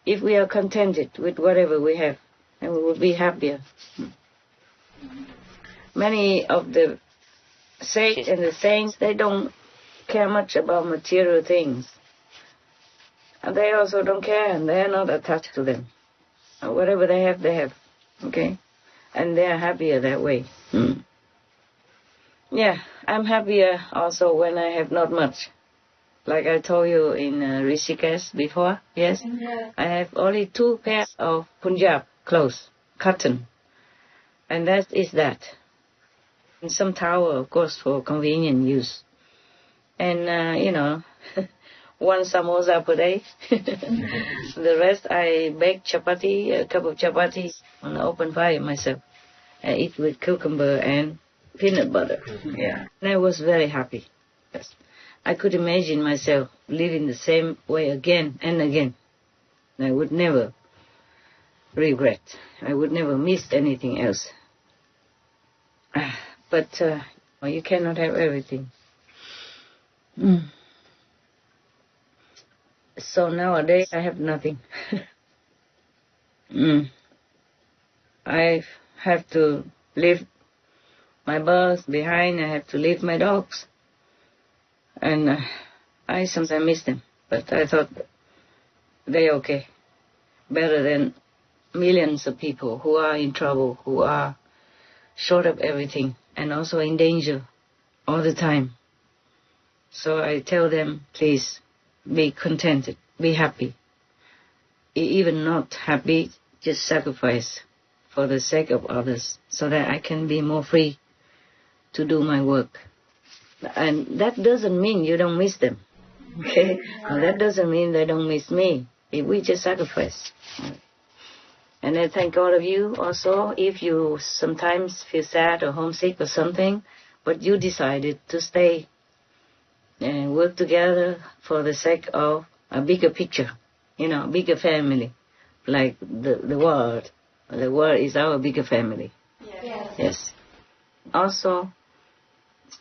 If we are contented with whatever we have, then we will be happier. Many of the sages and the saints, they don't care much about material things. And they also don't care, and they are not attached to them. Whatever they have. Okay? And they are happier that way. Yeah, I'm happier also when I have not much. Like I told you in Rishikesh before, yes? I have only 2 pairs of Punjab clothes, cotton. And that is that. And some tower, of course, for convenient use. And, one samosa per day. The rest I bake chapati, a cup of chapati on the open fire myself. I eat with cucumber and peanut butter. Yeah. And I was very happy. Yes. I could imagine myself living the same way again and again. I would never regret. I would never miss anything else. But you cannot have everything. So nowadays I have nothing. I have to leave my birds behind. I have to leave my dogs. And I sometimes miss them. But I thought they're okay. Better than millions of people who are in trouble, who are short of everything, and also in danger all the time. So I tell them, please, be contented, be happy. Even not happy, just sacrifice for the sake of others, so that I can be more free to do my work. And that doesn't mean you don't miss them, okay? And that doesn't mean they don't miss me. We just sacrifice. And I thank all of you also, if you sometimes feel sad or homesick or something, but you decided to stay and work together for the sake of a bigger picture, bigger family, like the world. The world is our bigger family. Yes. Also,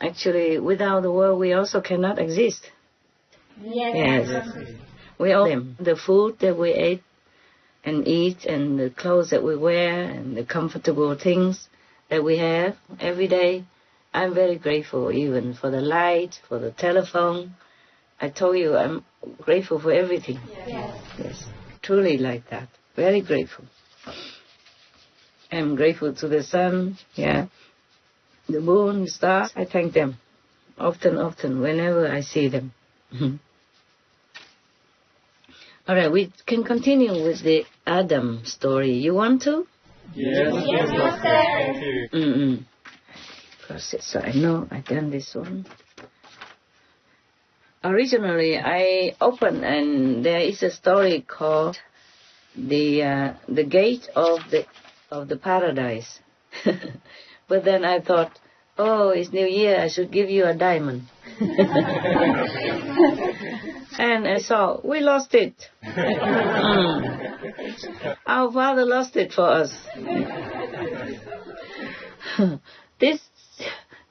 actually, without the world, we also cannot exist. Yes. We owe them the food that we ate and eat, and the clothes that we wear, and the comfortable things that we have every day. I'm very grateful even for the light, for the telephone. I told you I'm grateful for everything. Yes. Truly like that. Very grateful. I'm grateful to the sun, the moon, the stars. I thank them often, whenever I see them. All right, we can continue with the Adam story. You want to? Yes, thank you. So I know I've done this one. Originally, I opened, and there is a story called the Gate of the Paradise. But then I thought, it's New Year, I should give you a diamond. And I saw, we lost it. Our Father lost it for us. This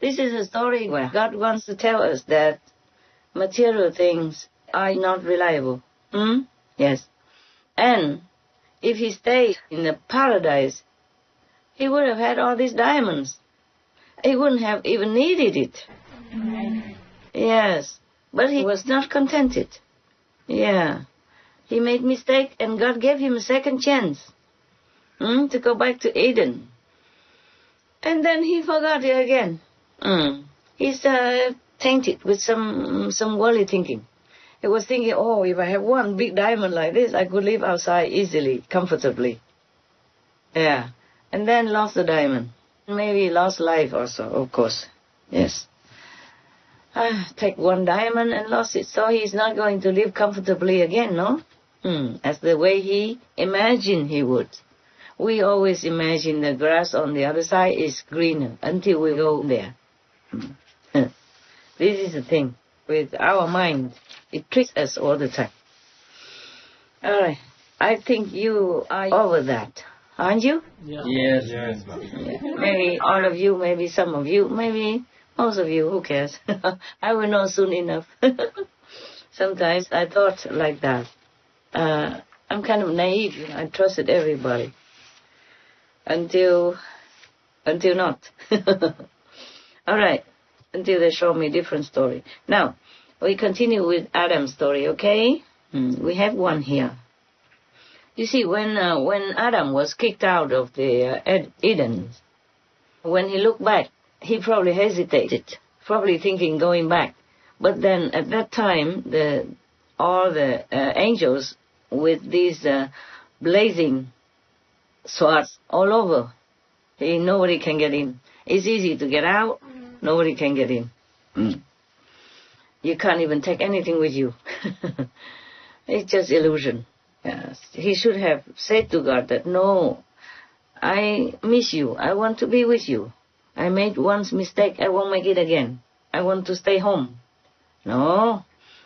is a story where God wants to tell us that material things are not reliable. Yes. And if he stayed in the paradise, he would have had all these diamonds. He wouldn't have even needed it. Yes. But he was not contented. Yeah. He made mistake, and God gave him a second chance to go back to Eden. And then he forgot it again. He's tainted with some worldly thinking. He was thinking, if I have one big diamond like this, I could live outside easily, comfortably. Yeah. And then lost the diamond. Maybe lost life also, of course. Yes. Take one diamond and lost it. So he's not going to live comfortably again, no? As the way he imagined he would. We always imagine the grass on the other side is greener until we go there. This is the thing. With our mind, it tricks us all the time. All right. I think you are over that, aren't you? Yes. Yeah. Maybe all of you, maybe some of you, maybe most of you, who cares? I will know soon enough. Sometimes I thought like that. I'm kind of naive. I trusted everybody. Until not. All right. Until they show me a different story. Now, we continue with Adam's story, okay? We have one here. You see, when Adam was kicked out of the Eden, when he looked back, he probably hesitated, probably thinking going back. But then at that time, all the angels with these blazing swords all over, nobody can get in. It's easy to get out. Nobody can get in. You can't even take anything with you. It's just illusion. Yes. He should have said to God that, no, I miss you. I want to be with you. I made one mistake. I won't make it again. I want to stay home. No.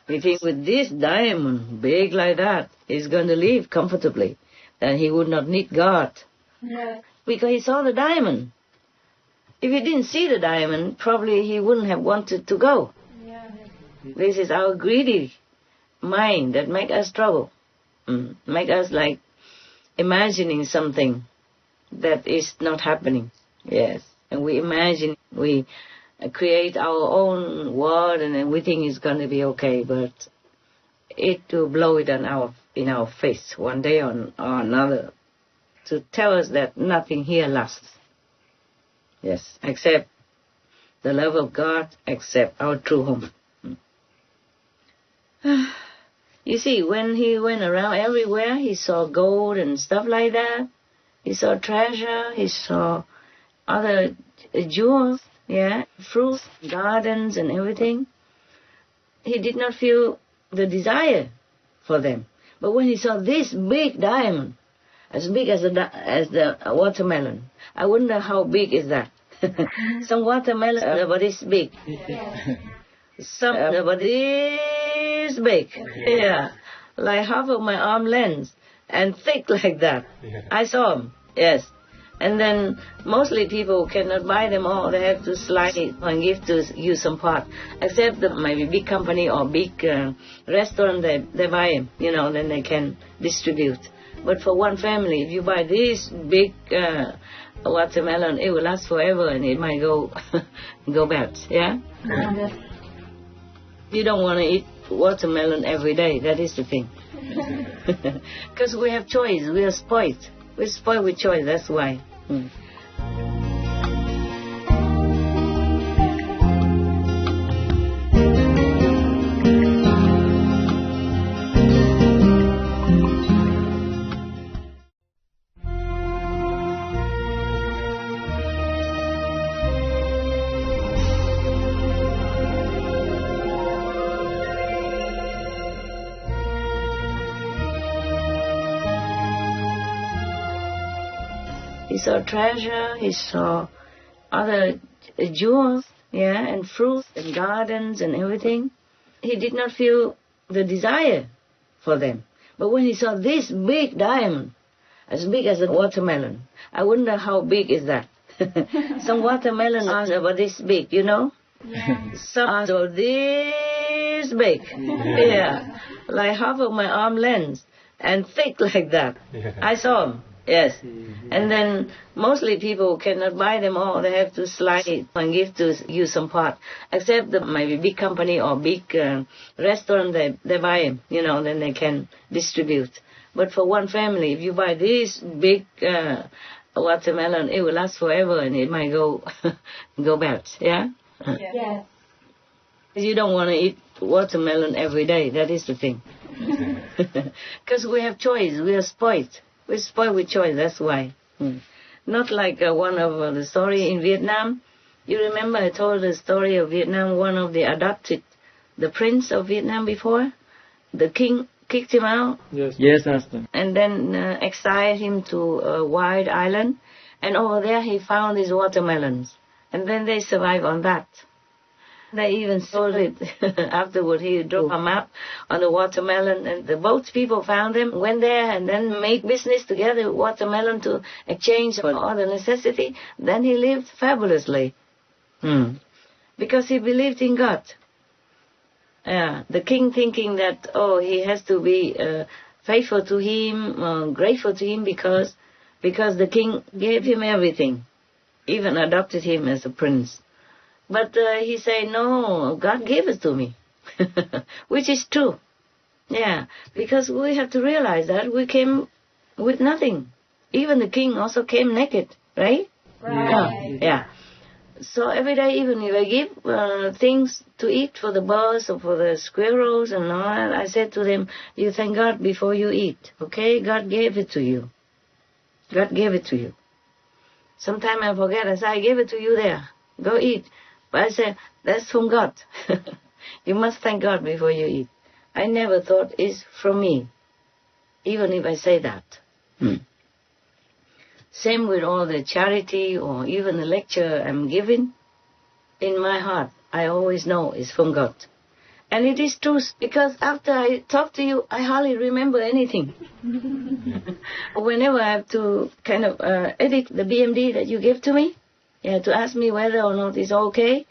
He thinks with this diamond, big like that, he's going to live comfortably. Then he would not need God. Yeah. Because he saw the diamond. If he didn't see the diamond, probably he wouldn't have wanted to go. Yeah. This is our greedy mind that make us trouble. Make us like imagining something that is not happening. Yes. And we imagine, we create our own world, and then we think it's going to be okay, but it will blow it in our face one day or another to tell us that nothing here lasts. Yes, except the love of God, except our true home. You see, when he went around everywhere, he saw gold and stuff like that. He saw treasure, he saw other jewels, fruits, gardens and everything. He did not feel the desire for them. But when he saw this big diamond, as big as the watermelon, I wonder how big is that? Some watermelon are about this big. Some are about this big. Yeah. Like half of my arm length and thick like that. I saw them, yes. And then mostly people cannot buy them all. They have to slice it and give to you some part. Except the maybe big company or big restaurant, they buy them, then they can distribute. But for one family, if you buy this big watermelon, it will last forever and it might go bad, yeah? You don't want to eat watermelon every day, that is the thing. Because we have choice, we are spoiled. We're spoiled with choice, that's why. He saw treasure, he saw other jewels, and fruits and gardens and everything. He did not feel the desire for them. But when he saw this big diamond, as big as a watermelon, I wonder how big is that? Some watermelon are about this big, Yeah. Some are about this big. Yeah. Like half of my arm length and thick like that. I saw them. Yes. And then mostly people cannot buy them all. They have to slice it and give to you some part. Except the maybe big company or big restaurant, they buy them, then they can distribute. But for one family, if you buy this big watermelon, it will last forever and it might go bad, yeah? Yes. You don't want to eat watermelon every day, that is the thing. Because we have choice, we are spoiled. We're spoiled with choice, that's why. Not like one of the story in Vietnam. You remember I told the story of Vietnam, one of the adopted, the prince of Vietnam before? The king kicked him out. Yes, Master. And then exiled him to a wild island. And over there he found these watermelons. And then they survived on that. They even sold it afterward. He drove a map on the watermelon, and the boat people found them, went there, and then made business together with watermelon to exchange for all the necessity. Then he lived fabulously. Because he believed in God. The king thinking that, he has to be faithful to him, grateful to him because the king gave him everything, even adopted him as a prince. But he said, no, God gave it to me, which is true. Yeah, because we have to realize that we came with nothing. Even the king also came naked, right? Right. Yeah. So every day, even if I give things to eat for the birds or for the squirrels and all that, I said to them, you thank God before you eat, okay? God gave it to you. God gave it to you. Sometimes I forget. I say, I gave it to you there. Go eat. But I say, that's from God. You must thank God before you eat. I never thought it's from me, even if I say that. Same with all the charity or even the lecture I'm giving. In my heart, I always know it's from God. And it is true, because after I talk to you, I hardly remember anything. Whenever I have to kind of edit the BMD that you gave to me, to ask me whether or not it's okay,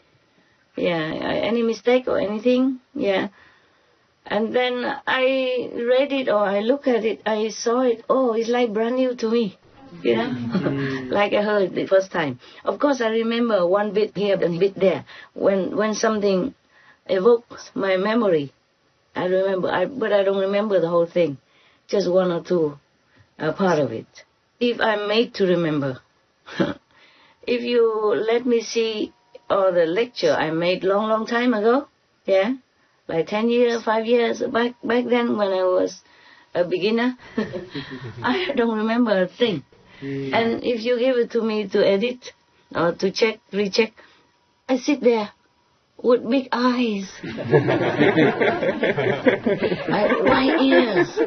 any mistake or anything, And then I read it or I look at it, I saw it, it's like brand new to me. Like I heard the first time. Of course, I remember one bit here and bit there. When something evokes my memory, I remember, but I don't remember the whole thing. Just one or two part of it. If I'm made to remember. If you let me see the lecture I made long time ago, like 10 years, 5 years back then when I was a beginner, I don't remember a thing. And if you give it to me to edit or to check, recheck, I sit there with big eyes, wide ears,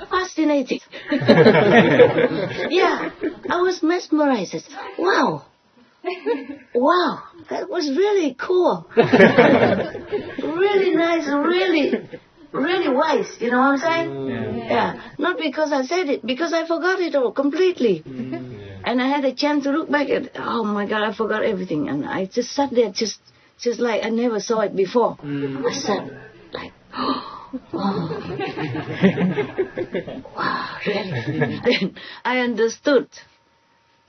fascinating. I was mesmerized. Wow, that was really cool. Really nice, really wise, you know what I'm saying? Not because I said it, because I forgot it all completely. And I had a chance to look back at, oh my God, I forgot everything. And I just sat there just like I never saw it before. I sat like, wow, really? Then I understood,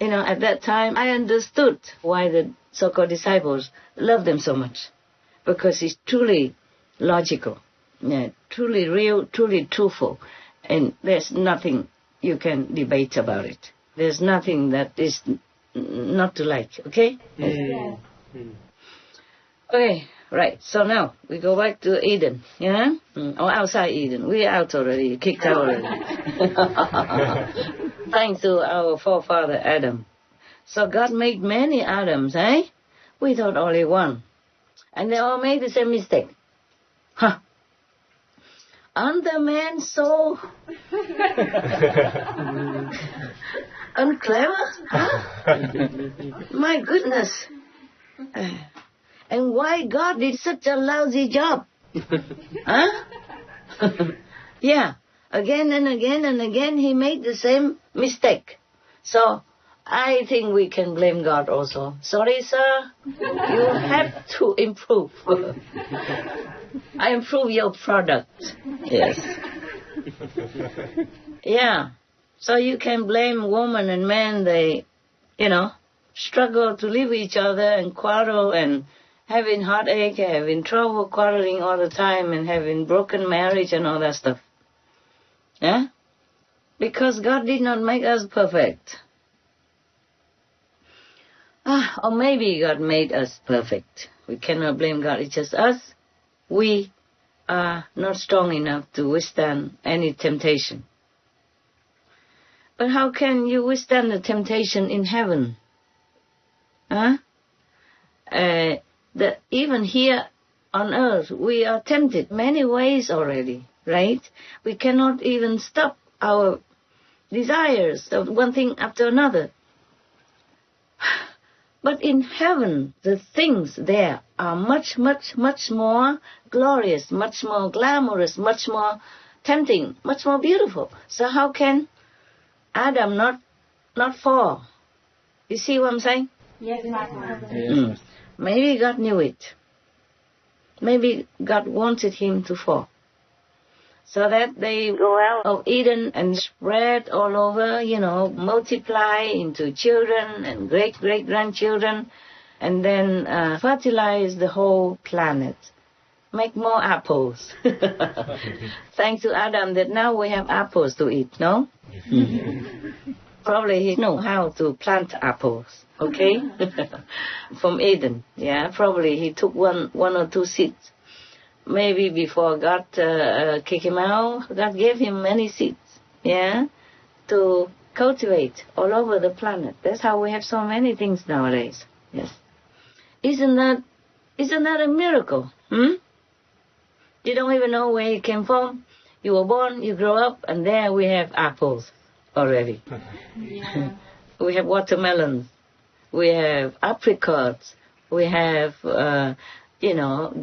at that time, I understood why the so-called disciples love them so much. Because it's truly logical. Truly real, truly truthful, and there's nothing you can debate about it. There's nothing that is not to like, okay? Okay, right, so now we go back to Eden, or outside Eden. We're out already, kicked out already. Thanks to our forefather Adam. So God made many Adams, We thought only one. And they all made the same mistake. Aren't the men so unclever? My goodness. And why God did such a lousy job? Again and again and again he made the same mistake. So I think we can blame God also. Sorry, sir. You have to improve. I improve your product. Yes. So you can blame woman and man. They, struggle to live with each other and quarrel and having heartache, having trouble quarreling all the time and having broken marriage and all that stuff. Because God did not make us perfect. Or maybe God made us perfect. We cannot blame God. It's just us. We are not strong enough to withstand any temptation. But how can you withstand the temptation in heaven? Even here on earth, we are tempted many ways already, right? We cannot even stop our desires of one thing after another. But in heaven, the things there are much more glorious, much more glamorous, much more tempting, much more beautiful. So how can Adam not fall? You see what I'm saying? Yes, Maybe God knew it. Maybe God wanted him to fall. So that they go out of Eden and spread all over, multiply into children and great-great-grandchildren, and then fertilize the whole planet. Make more apples. Thanks to Adam that now we have apples to eat, no? Probably he knows how to plant apples, okay? From Eden, probably he took one or two seeds. Maybe before God kicked him out, God gave him many seeds, to cultivate all over the planet. That's how we have so many things nowadays. Yes. Isn't that a miracle? You don't even know where you came from. You were born, you grow up, and there we have apples already. Yeah. We have watermelons. We have apricots. We have,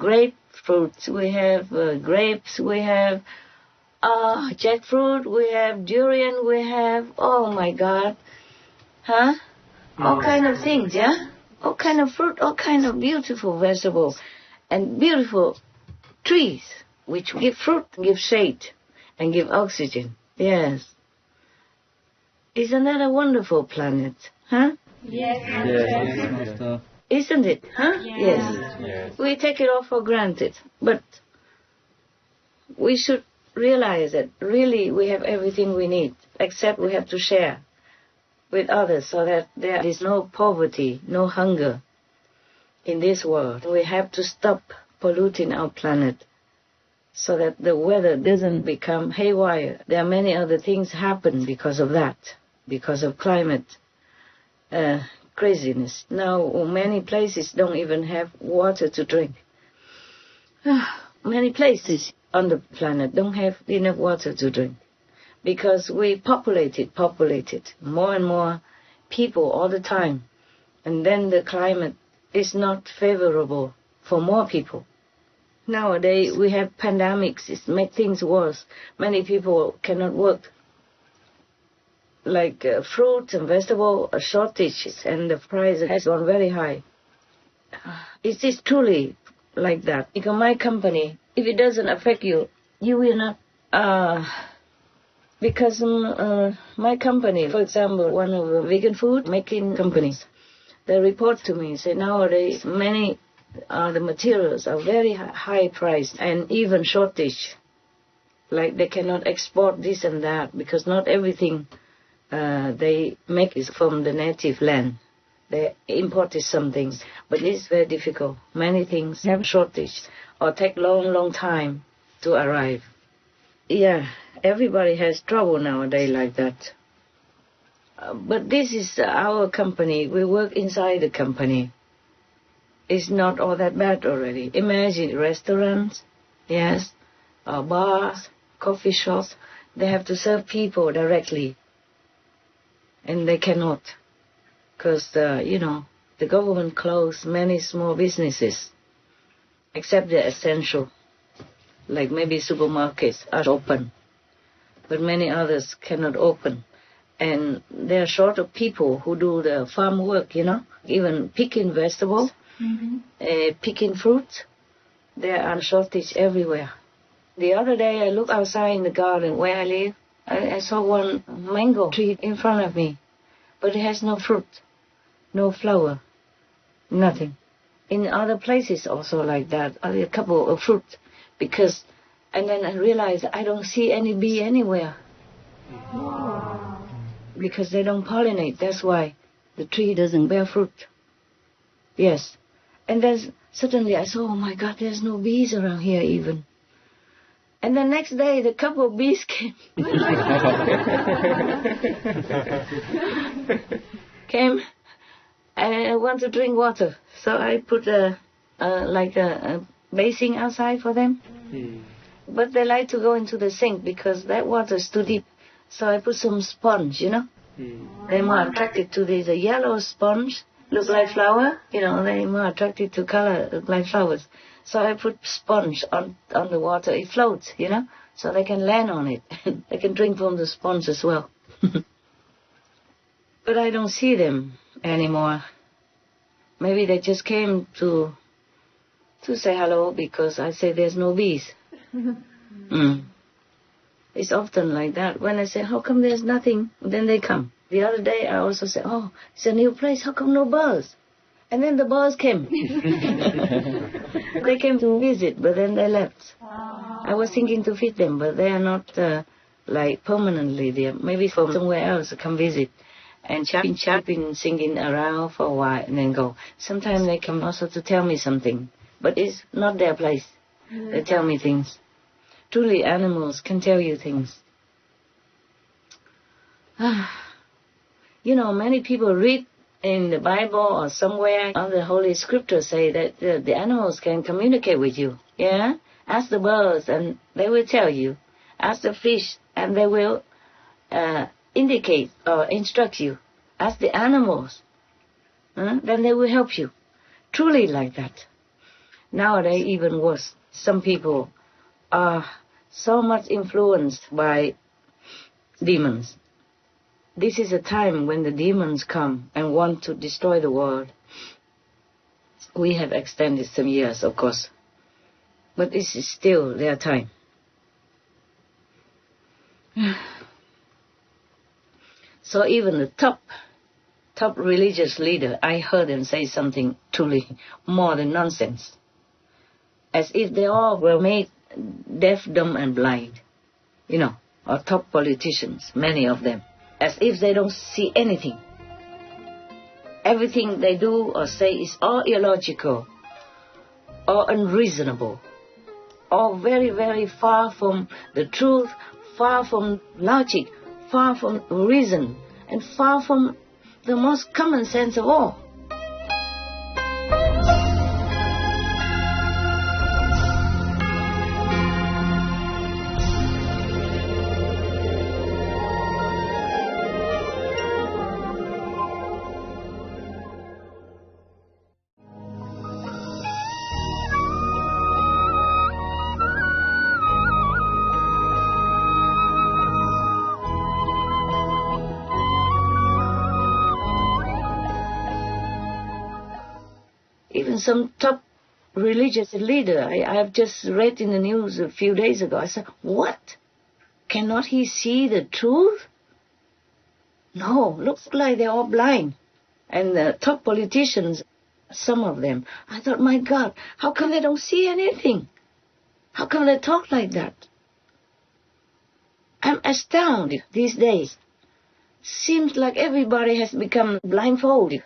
grapefruits. We have grapes. We have jackfruit. We have durian. We have, oh my God. All kind of things, yeah? All kind of fruit, all kind of beautiful vegetables, and beautiful trees, which give fruit, give shade, and give oxygen. Yes. Isn't that a wonderful planet? Yes. Yes, Master. Isn't it? Yes. Yes. We take it all for granted, but we should realize that really we have everything we need, except we have to share with others so that there is no poverty, no hunger in this world. We have to stop polluting our planet so that the weather doesn't become haywire. There are many other things happen because of that, because of climate craziness. Now many places don't even have water to drink. Many places on the planet don't have enough water to drink because we populated more and more people all the time, and then the climate is not favorable for more people. Nowadays we have pandemics. It makes things worse. Many people cannot work. Like fruit and vegetable shortages, and the price has gone very high. It is truly like that. Because my company, if it doesn't affect you, you will not. Because my company, for example, one of the vegan food making companies, they report to me, say nowadays many the materials are very high priced and even shortage. Like they cannot export this and that because not everything they make is from the native land. They imported some things, but it's very difficult. Many things have shortage or take long time to arrive. Yeah, everybody has trouble nowadays like that. But this is our company. We work inside the company. It's not all that bad already. Imagine restaurants, yes, bars, coffee shops. They have to serve people directly. And they cannot, because, the government closed many small businesses, except the essential, like maybe supermarkets are open, but many others cannot open. And they're short of people who do the farm work, even picking vegetables, picking fruit. There are shortage everywhere. The other day I looked outside in the garden where I live. I saw one mango tree in front of me, but it has no fruit, no flower, nothing. In other places also like that, a couple of fruit, and then I realized I don't see any bee anywhere. Because they don't pollinate, that's why the tree doesn't bear fruit. Yes. And then suddenly I saw, oh my God, there's no bees around here even. And the next day, the couple of bees came. And I want to drink water. So I put a basin outside for them. But they like to go into the sink because that water is too deep. So I put some sponge, They're more attracted to this yellow sponge, look like flower. They're more attracted to color, look like flowers. So I put sponge on the water. It floats, so they can land on it. They can drink from the sponge as well. But I don't see them anymore. Maybe they just came to say hello because I say there's no bees. It's often like that. When I say, how come there's nothing? Then they come. The other day I also said, oh, it's a new place. How come no birds? And then the birds came. They came to visit, but then they left. I was thinking to feed them, but they are not permanently there. Maybe from somewhere else to come visit. And chirping, singing around for a while and then go. Sometimes they come also to tell me something, but it's not their place. They tell me things. Truly, animals can tell you things. You know, many people read in the Bible or somewhere on the Holy Scriptures say that the animals can communicate with you. Yeah? Ask the birds and they will tell you. Ask the fish and they will indicate or instruct you. Ask the animals. Then they will help you. Truly like that. Nowadays even worse. Some people are so much influenced by demons. This is a time when the demons come and want to destroy the world. We have extended some years, of course. But this is still their time. So even the top religious leader, I heard them say something truly more than nonsense. As if they all were made deaf, dumb and blind. You know, or top politicians, many of them. As if they don't see anything. Everything they do or say is all illogical, or unreasonable, or very, very far from the truth, far from logic, far from reason, and far from the most common sense of all. Even some top religious leader, I have just read in the news a few days ago, I said, what? Cannot he see the truth? No, looks like they're all blind. And the top politicians, some of them, I thought, my God, how come they don't see anything? How come they talk like that? I'm astounded these days. Seems like everybody has become blindfolded.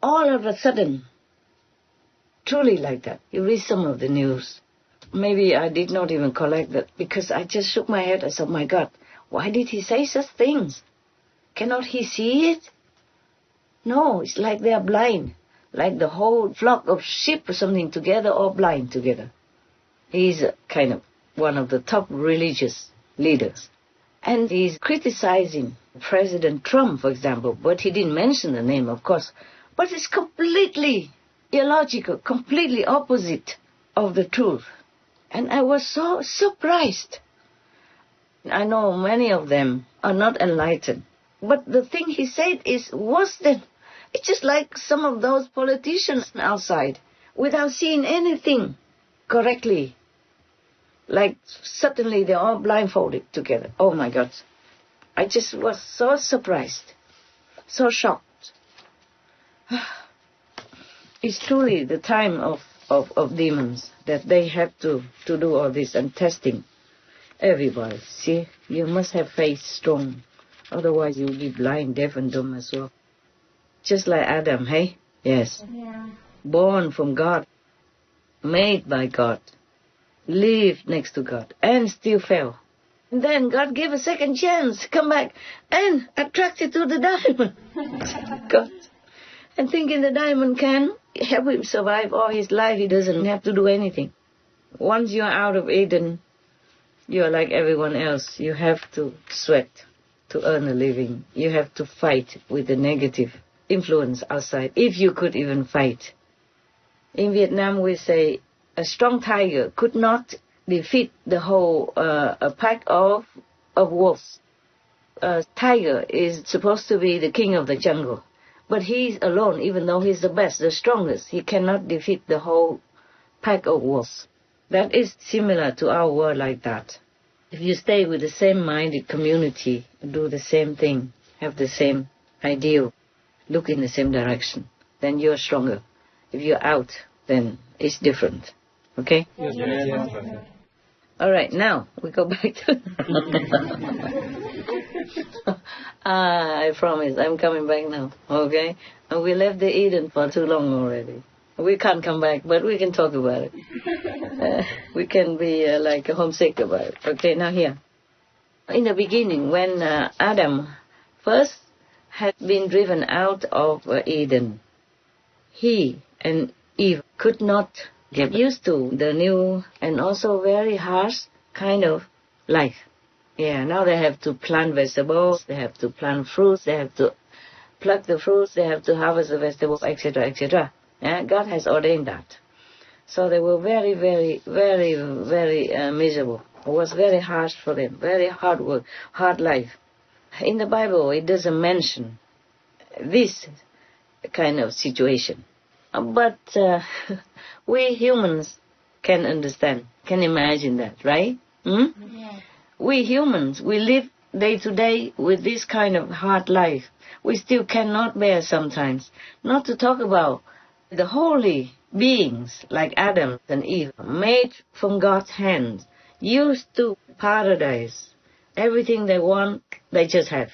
All of a sudden. Truly like that. You read some of the news. Maybe I did not even collect that because I just shook my head. I said, my God, why did he say such things? Cannot he see it? No, it's like they are blind. Like the whole flock of sheep or something together, all blind together. He's kind of one of the top religious leaders. And he's criticizing President Trump, for example. But he didn't mention the name, of course. But it's completely illogical, completely opposite of the truth. And I was so surprised. I know many of them are not enlightened. But the thing he said is worse than... It's just like some of those politicians outside, without seeing anything correctly. Like suddenly they're all blindfolded together. Oh my God. I just was so surprised. So shocked. It's truly the time of demons that they have to do all this and testing everybody. See, you must have faith strong. Otherwise you'll be blind, deaf and dumb as well. Just like Adam, hey? Yes. Yeah. Born from God, made by God, lived next to God, and still fell. And then God gave a second chance, come back, and attracted to the diamond. God. And thinking the diamond can help him survive all his life, he doesn't have to do anything. Once you're out of Eden, you're like everyone else. You have to sweat to earn a living. You have to fight with the negative influence outside, if you could even fight. In Vietnam, we say a strong tiger could not defeat the whole a pack of wolves. A tiger is supposed to be the king of the jungle. But he's alone, even though he's the best, the strongest. He cannot defeat the whole pack of wolves. That is similar to our world like that. If you stay with the same-minded community, do the same thing, have the same ideal, look in the same direction, then you're stronger. If you're out, then it's different. Okay? Yes. All right, now we go back to... I promise, I'm coming back now, okay? And we left the Eden for too long already. We can't come back, but we can talk about it. We can be like homesick about it. Okay, now here. In the beginning, when Adam first had been driven out of Eden, he and Eve could not get used to the new and also very harsh kind of life. Yeah, now they have to plant vegetables, they have to plant fruits, they have to pluck the fruits, they have to harvest the vegetables, etc., etc. Yeah, God has ordained that. So they were very, very, very, very miserable. It was very harsh for them, very hard work, hard life. In the Bible, it doesn't mention this kind of situation. But we humans can understand, can imagine that, right? Yeah. We humans, we live day to day with this kind of hard life. We still cannot bear sometimes. Not to talk about the holy beings like Adam and Eve, made from God's hand, used to paradise. Everything they want, they just have.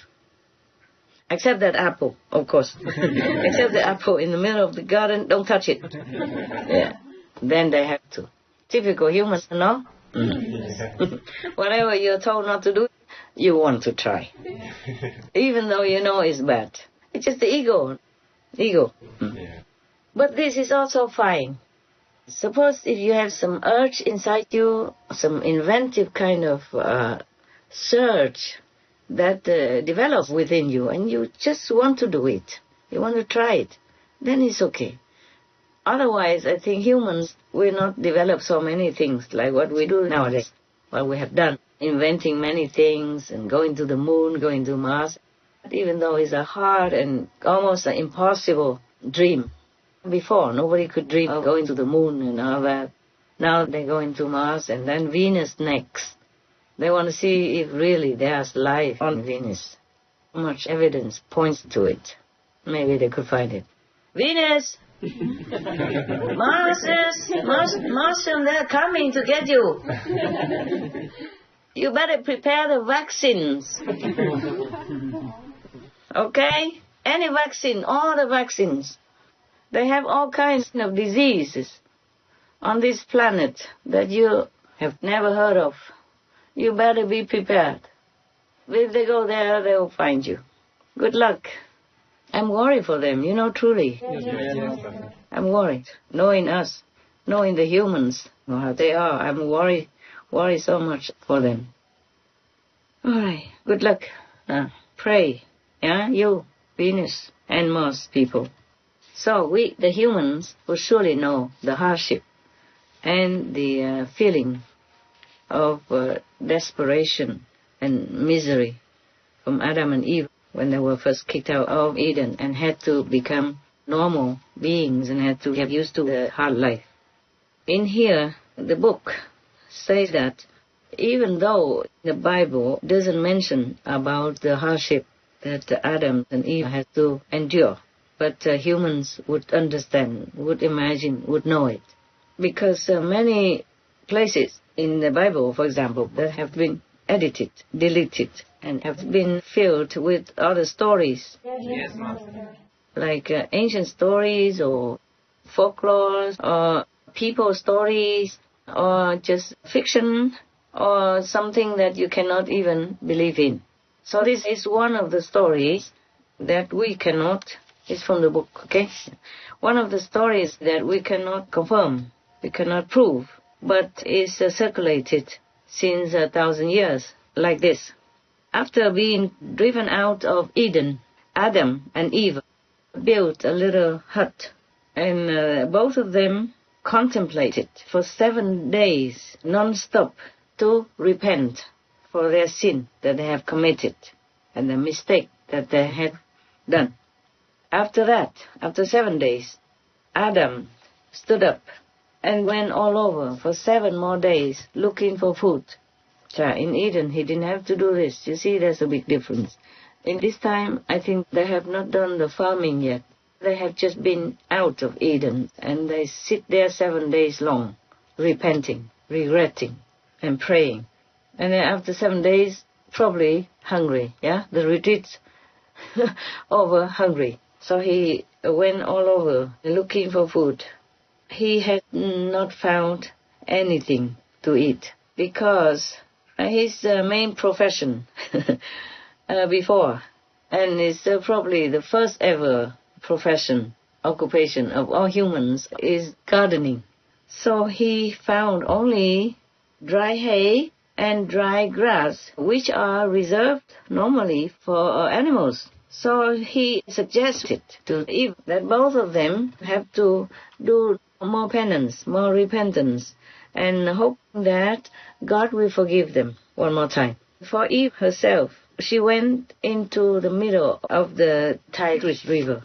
Except that apple, of course. Except the apple in the middle of the garden, don't touch it. Yeah. Then they have to. Typical humans, no? Whatever you're told not to do, you want to try. Even though you know it's bad. It's just the ego. Ego. But this is also fine. Suppose if you have some urge inside you, some inventive kind of surge that develops within you, and you just want to do it, you want to try it, then it's okay. Otherwise, I think humans will not develop so many things like what we do nowadays, what we have done, inventing many things and going to the moon, going to Mars, even though it's a hard and almost an impossible dream. Before, nobody could dream of going to the moon and all that. Now they're going to Mars and then Venus next. They want to see if really there's life on Venus. How much evidence points to it. Maybe they could find it. Venus! Martian, they're coming to get you. You better prepare the vaccines. Okay? Any vaccine, all the vaccines. They have all kinds of diseases on this planet that you have never heard of. You better be prepared. If they go there, they'll find you. Good luck. I'm worried for them, truly. I'm worried. Knowing us, knowing the humans, how they are, I'm worried so much for them. All right, good luck. Pray, you, Venus, and Mars people. So we, the humans, will surely know the hardship and the feeling of desperation and misery from Adam and Eve when they were first kicked out of Eden and had to become normal beings and had to get used to the hard life. In here, the book says that even though the Bible doesn't mention about the hardship that Adam and Eve had to endure, but humans would understand, would imagine, would know it. Because many places in the Bible, for example, that have been edited, deleted, and have been filled with other stories. Yes, like ancient stories or folklore or people stories or just fiction or something that you cannot even believe in. So this is one of the stories that we cannot, it's from the book, okay? One of the stories that we cannot confirm, we cannot prove, but is circulated since 1,000 years, like this. After being driven out of Eden, Adam and Eve built a little hut, and both of them contemplated for 7 days non-stop to repent for their sin that they have committed and the mistake that they had done. After that, after 7 days, Adam stood up and went all over for 7 more days looking for food. In Eden, he didn't have to do this. You see, there's a big difference. In this time, I think they have not done the farming yet. They have just been out of Eden, and they sit there 7 days long, repenting, regretting, and praying. And then after 7 days, probably hungry, The retreat's over hungry. So he went all over looking for food. He had not found anything to eat because his main profession before And it's probably the first ever occupation of all humans is gardening. So he found only dry hay and dry grass, which are reserved normally for animals. So he suggested to Eve that both of them have to do more penance, more repentance, and hope that God will forgive them one more time. For Eve herself, she went into the middle of the Tigris River.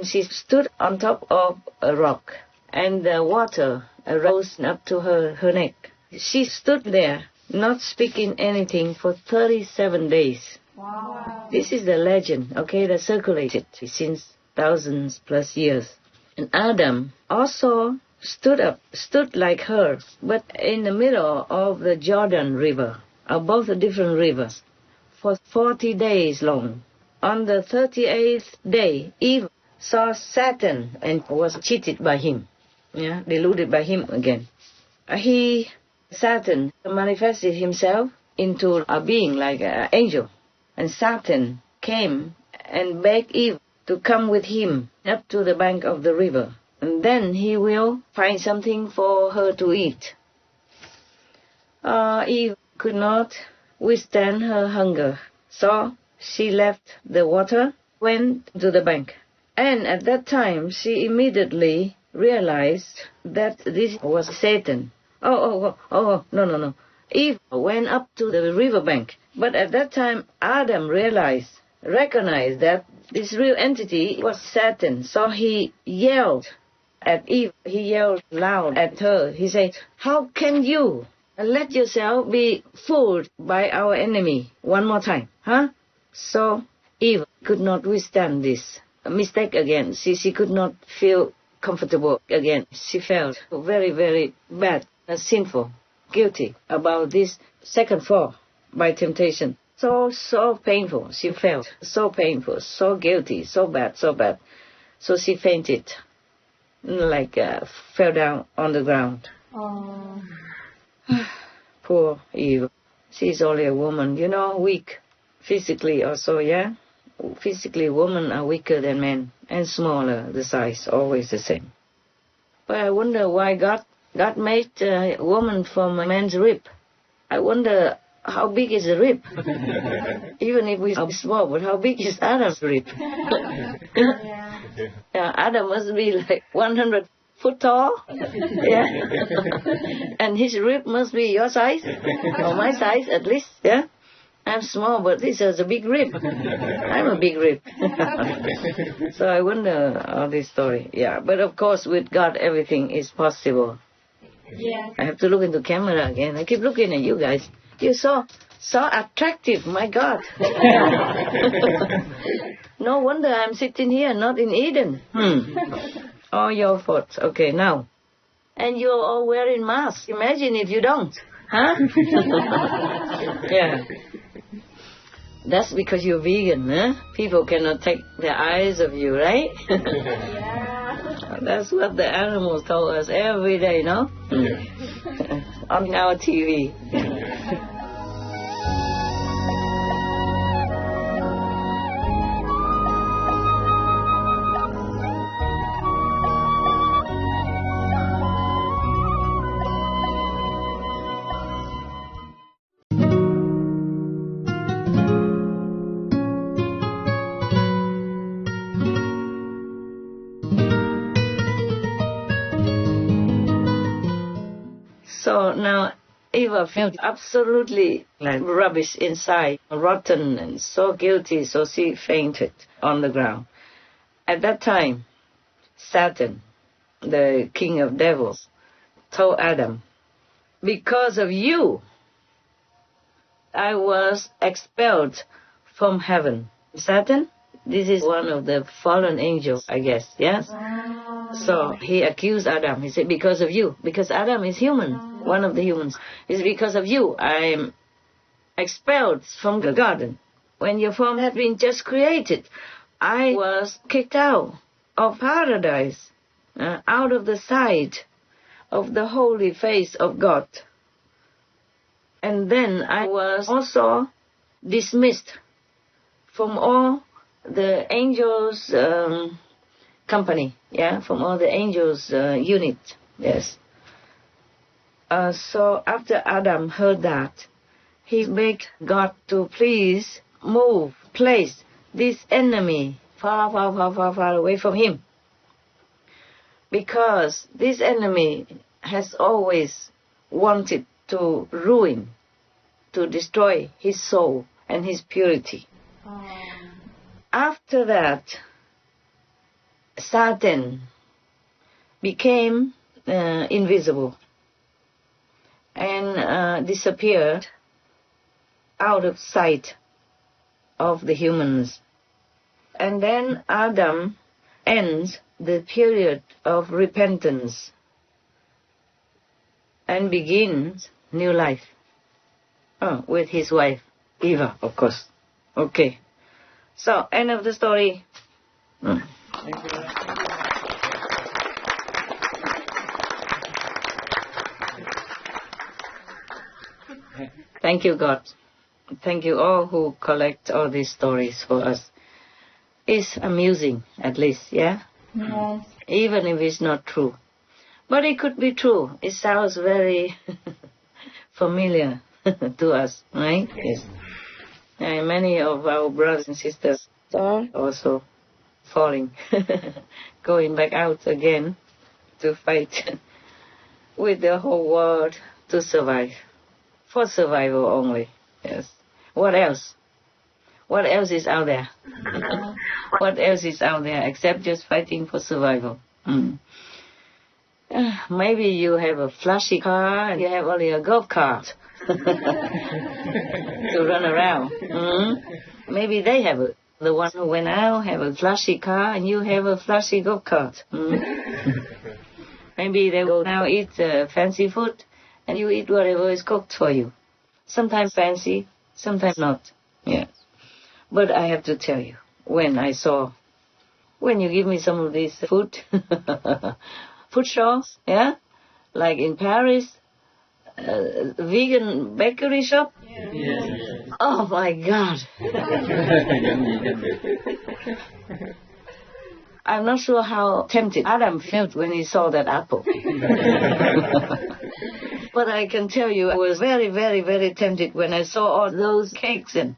She stood on top of a rock, and the water rose up to her neck. She stood there, not speaking anything, for 37 days. Wow. This is the legend, that circulated since thousands plus years. And Adam also stood like her, but in the middle of the Jordan River, both different rivers, for 40 days long. On the 38th day, Eve saw Satan and was cheated by him, deluded by him again. Satan manifested himself into a being like an angel. And Satan came and begged Eve to come with him up to the bank of the river. And then he will find something for her to eat. Eve could not withstand her hunger. So she left the water, went to the bank. And at that time she immediately realized that this was Satan. No. Eve went up to the riverbank. But at that time, Adam recognized that this real entity was Satan. So he yelled at Eve. He yelled loud at her. He said, "How can you let yourself be fooled by our enemy one more time, huh?" So Eve could not withstand this mistake again. She could not feel comfortable again. She felt very, very bad, sinful, guilty about this second fall by temptation. So painful. She felt so painful, so guilty, so bad. So she fainted, fell down on the ground. Oh. Poor Eve. She's only a woman, weak. Physically also, Physically, women are weaker than men and smaller, the size, always the same. But I wonder why God made a woman from a man's rib. I wonder how big is the rib? Even if we are small, but how big is Adam's rib? Adam must be like 100 foot tall. And his rib must be your size, or my size at least, I'm small, but this is a big rib. I'm a big rib. So I wonder all this story. But of course, with God, everything is possible. Yeah. I have to look into camera again. I keep looking at you guys. You're so attractive, my God. No wonder I'm sitting here, not in Eden. All your fault. Okay, now. And you're all wearing masks. Imagine if you don't. Huh? That's because you're vegan, huh? People cannot take their eyes off you, right? That's what the animals told us every day, no? On our TV. So now Eva felt absolutely like rubbish inside, rotten and so guilty, so she fainted on the ground. At that time, Satan, the king of devils, told Adam, "Because of you, I was expelled from heaven." Satan, this is one of the fallen angels, I guess, yes? Wow. So he accused Adam. He said, "Because of you," because Adam is human, one of the humans. It's because of you I'm expelled from the garden. When your form had been just created, I was kicked out of paradise, out of the sight of the holy face of God. And then I was also dismissed from all the angels' company, yeah, from all the angels' unit, yes. So after Adam heard that, he begged God to please place this enemy far, far, far, far, far away from him. Because this enemy has always wanted to ruin, to destroy his soul and his purity. After that, Satan became invisible and disappeared out of sight of the humans. And then Adam ends the period of repentance and begins new life with his wife, Eva, of course. Okay. So, end of the story. Thank you. Thank you, God. Thank you all who collect all these stories for us. It's amusing, at least, yeah? Yes. Even if it's not true. But it could be true. It sounds very familiar to us, right? Yes. And many of our brothers and sisters are also falling, going back out again to fight with the whole world to survive. For survival only, yes. What else? What else is out there? What else is out there except just fighting for survival? Maybe you have a flashy car and you have only a golf cart to run around. Maybe they have it. The one who went out have a flashy car and you have a flashy golf cart. Maybe they go now eat fancy food and you eat whatever is cooked for you. Sometimes fancy, sometimes not. Yeah. But I have to tell you, when you give me some of these food shops, yeah, like in Paris, vegan bakery shop. Yes. Oh my God! I'm not sure how tempted Adam felt when he saw that apple. But I can tell you, I was very, very, very tempted when I saw all those cakes and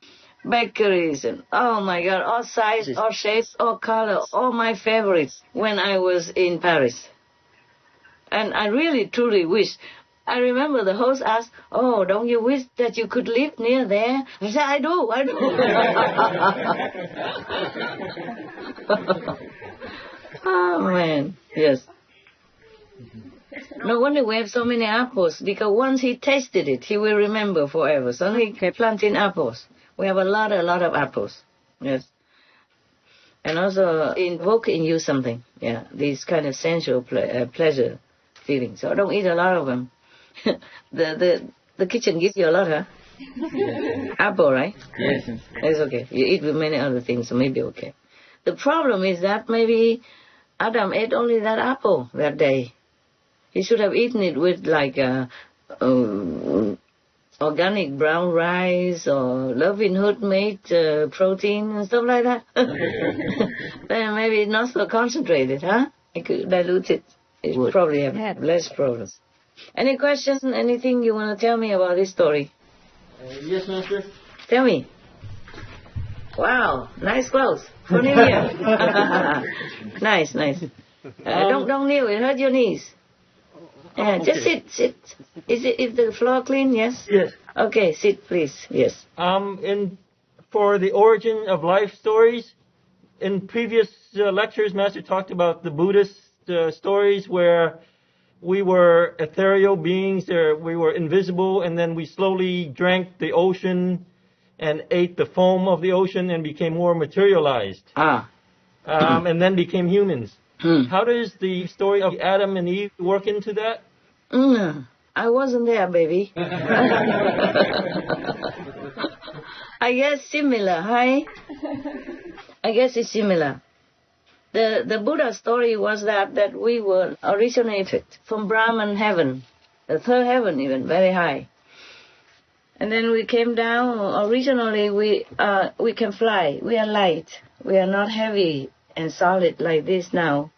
bakeries and, oh my God, all sizes, all shapes, all color, all my favorites when I was in Paris. And I really, truly wish. I remember the host asked, oh, don't you wish that you could live near there? I said, I do. Oh, man, yes. No wonder we have so many apples, because once he tasted it, he will remember forever. So he kept planting apples. We have a lot of apples, yes. And also invoke in you something, yeah, these kind of sensual pleasure feelings. So don't eat a lot of them. The kitchen gives you a lot, huh? Apple, right? Yes. It's okay. You eat with many other things, so maybe okay. The problem is that maybe Adam ate only that apple that day. He should have eaten it with like organic brown rice or Loving Hood made protein and stuff like that. Then maybe not so concentrated, huh? It could dilute it. It would probably have had less problems. Any questions? Anything you want to tell me about this story? Yes, Master. Tell me. Wow, nice clothes. For New Year. Nice. Don't kneel, it hurt your knees. Yeah, just sit. Is the floor clean? Yes? Yes. Okay, sit please. Yes. For the origin of life stories, in previous lectures, Master talked about the Buddhist stories where we were ethereal beings, we were invisible, and then we slowly drank the ocean and ate the foam of the ocean and became more materialized. And then became humans. How does the story of Adam and Eve work into that? I wasn't there, baby. I guess similar, hi? I guess it's similar. The Buddha story was that we were originated from Brahman heaven, the third heaven even, very high. And then we came down. Originally, we can fly. We are light. We are not heavy and solid like this now.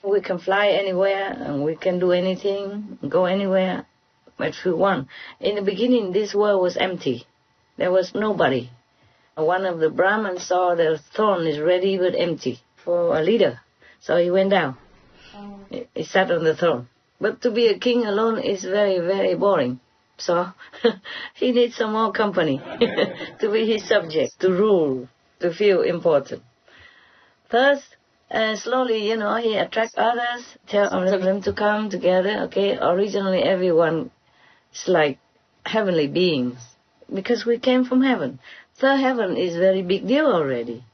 We can fly anywhere, and we can do anything, go anywhere that we want. In the beginning, this world was empty. There was nobody. One of the Brahmins saw the throne is ready but empty for a leader. So he went down. He sat on the throne. But to be a king alone is very, very boring. So he needs some more company to be his subject, to rule, to feel important. Thus, slowly, he attracts others, tell them to come together. Okay, originally everyone is like heavenly beings because we came from heaven. Third heaven is a very big deal already.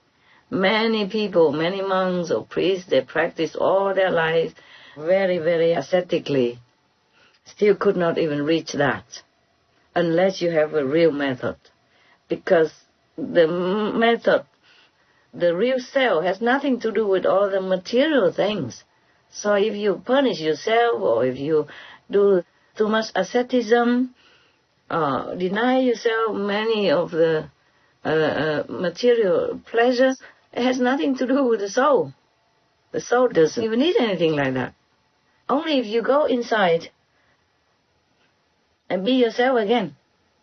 Many people, many monks or priests, they practice all their lives very, very ascetically. Still could not even reach that unless you have a real method. Because the method, the real self, has nothing to do with all the material things. So if you punish yourself or if you do too much asceticism, deny yourself many of the material pleasure, it has nothing to do with the soul. The soul doesn't even need anything like that. Only if you go inside and be yourself again,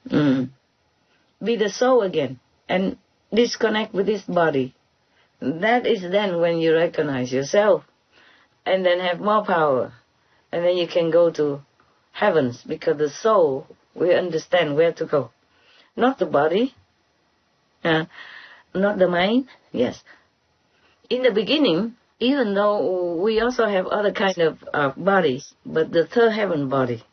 be the soul again, and disconnect with this body, that is then when you recognize yourself, and then have more power, and then you can go to heavens, because the soul will understand where to go. Not the body, not the mind, yes. In the beginning, even though we also have other kind of bodies, but the third heaven body,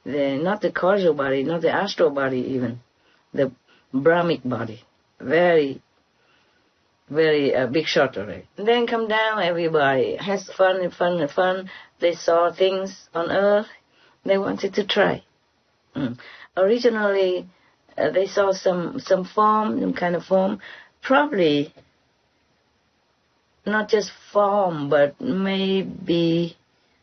not the causal body, not the astral body even, the Brahmic body, very, very big shot already. Then come down, everybody has fun. They saw things on earth, they wanted to try. Originally, they saw some form, some kind of form, probably not just form, but maybe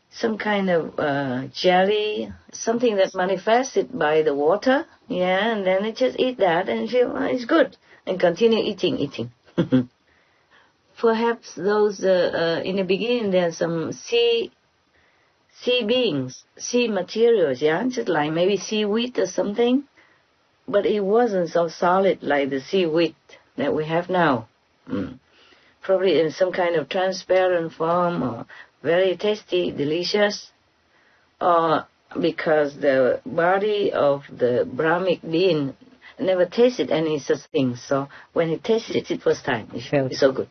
some kind of jelly, something that manifested by the water, and then they just eat that and feel it's good, and continue eating. Perhaps those, in the beginning, there are some sea beings, sea materials, just like maybe seaweed or something, but it wasn't so solid like the seaweed that we have now. Probably in some kind of transparent form, or very tasty, delicious, or because the body of the Brahmic being never tasted any such thing, so when he tasted it first time, he felt so good.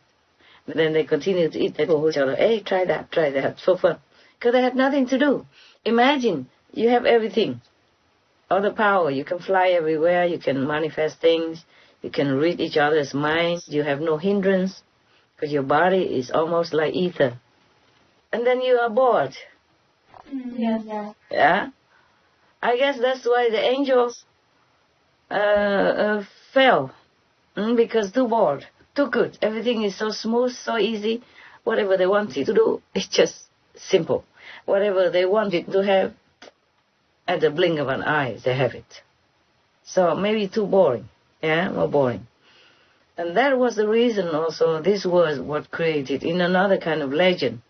But then they continued to eat that for each other. Hey, try that, for fun. Because they had nothing to do. Imagine, you have everything, all the power, you can fly everywhere, you can manifest things, you can read each other's minds, you have no hindrance, because your body is almost like ether. And then you are bored. Yeah? I guess that's why the angels fell. Because too bored, too good. Everything is so smooth, so easy. Whatever they wanted to do, it's just simple. Whatever they wanted to have, at the blink of an eye, they have it. So maybe too boring. More boring. And that was the reason also this was what created in another kind of legend,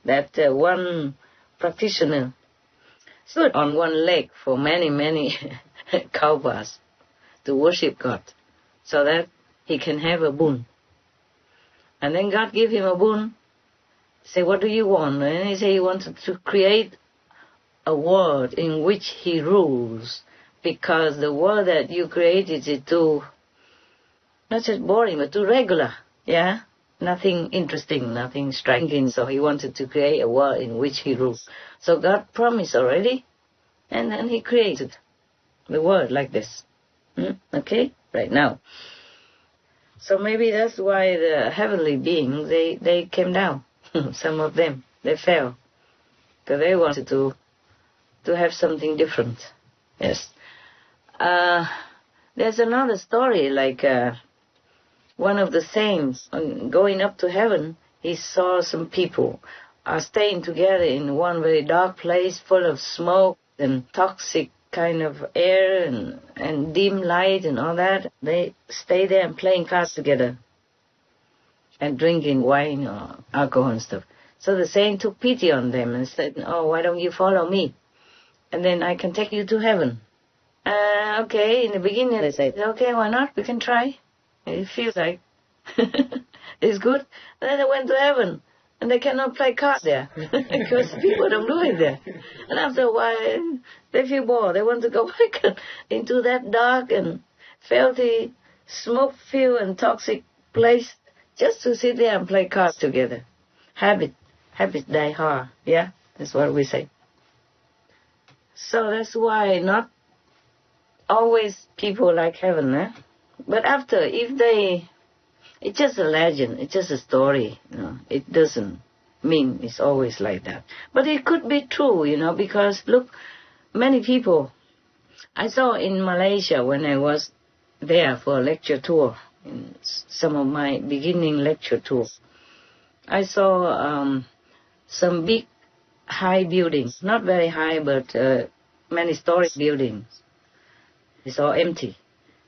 that one practitioner stood on one leg for many kalpas to worship God, so that he can have a boon. And then God gave him a boon. Say, what do you want? And he said he wanted to create a world in which he rules, because the world that you created is too, not just boring, but too regular, Nothing interesting, nothing striking, so he wanted to create a world in which he rules. So God promised already, and then he created the world like this. Okay? Right now. So maybe that's why the heavenly beings, they came down. Some of them, they fell. Because they wanted to have something different. Yes. There's another story, like one of the saints, going up to heaven, he saw some people staying together in one very dark place full of smoke and toxic kind of air and dim light and all that. They stay there and playing cards together and drinking wine or alcohol and stuff. So the saint took pity on them and said, "Oh, why don't you follow me? And then I can take you to heaven." Okay, in the beginning they said, "Okay, why not? We can try. It feels like it's good." Then they went to heaven. And they cannot play cards there because people don't do it there. And after a while, they feel bored. They want to go back into that dark and filthy, smoke-filled and toxic place just to sit there and play cards together. Habits die hard. Yeah, that's what we say. So that's why not always people like heaven, eh? But after, if they... It's just a legend. It's just a story. It doesn't mean it's always like that. But it could be true, because, look, many people... I saw in Malaysia when I was there for a lecture tour, in some of my beginning lecture tours, I saw some big, high buildings. Not very high, but many-story buildings. It's all empty.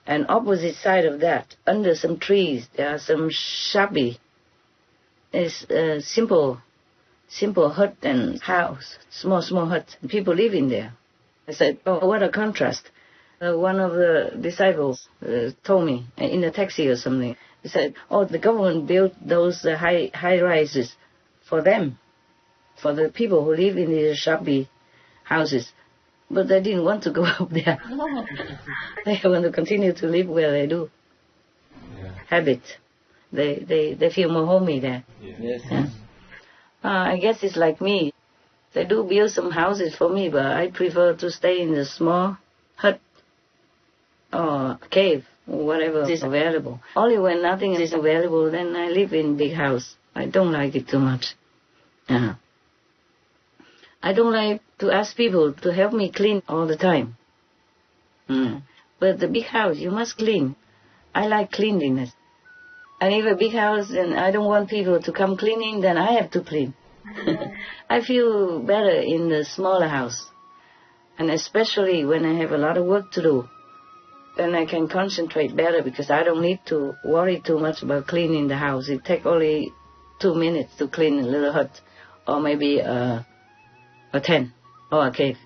And opposite side of that, under some trees, there are some shabby, simple hut and house, small hut. People live in there. I said, "Oh, what a contrast." One of the disciples told me in a taxi or something. He said, "Oh, the government built those high rises for them, for the people who live in these shabby houses." But they didn't want to go up there. They want to continue to live where they do. Yeah. Habit. They feel more homey there. Yes. Yeah. I guess it's like me. They do build some houses for me, but I prefer to stay in the small hut or cave, or whatever is available. Only when nothing is available, then I live in big house. I don't like it too much. I don't like to ask people to help me clean all the time. But the big house, you must clean. I like cleanliness. And if a big house and I don't want people to come cleaning, then I have to clean. I feel better in the smaller house. And especially when I have a lot of work to do, then I can concentrate better because I don't need to worry too much about cleaning the house. It takes only 2 minutes to clean a little hut or maybe a tent or a cave.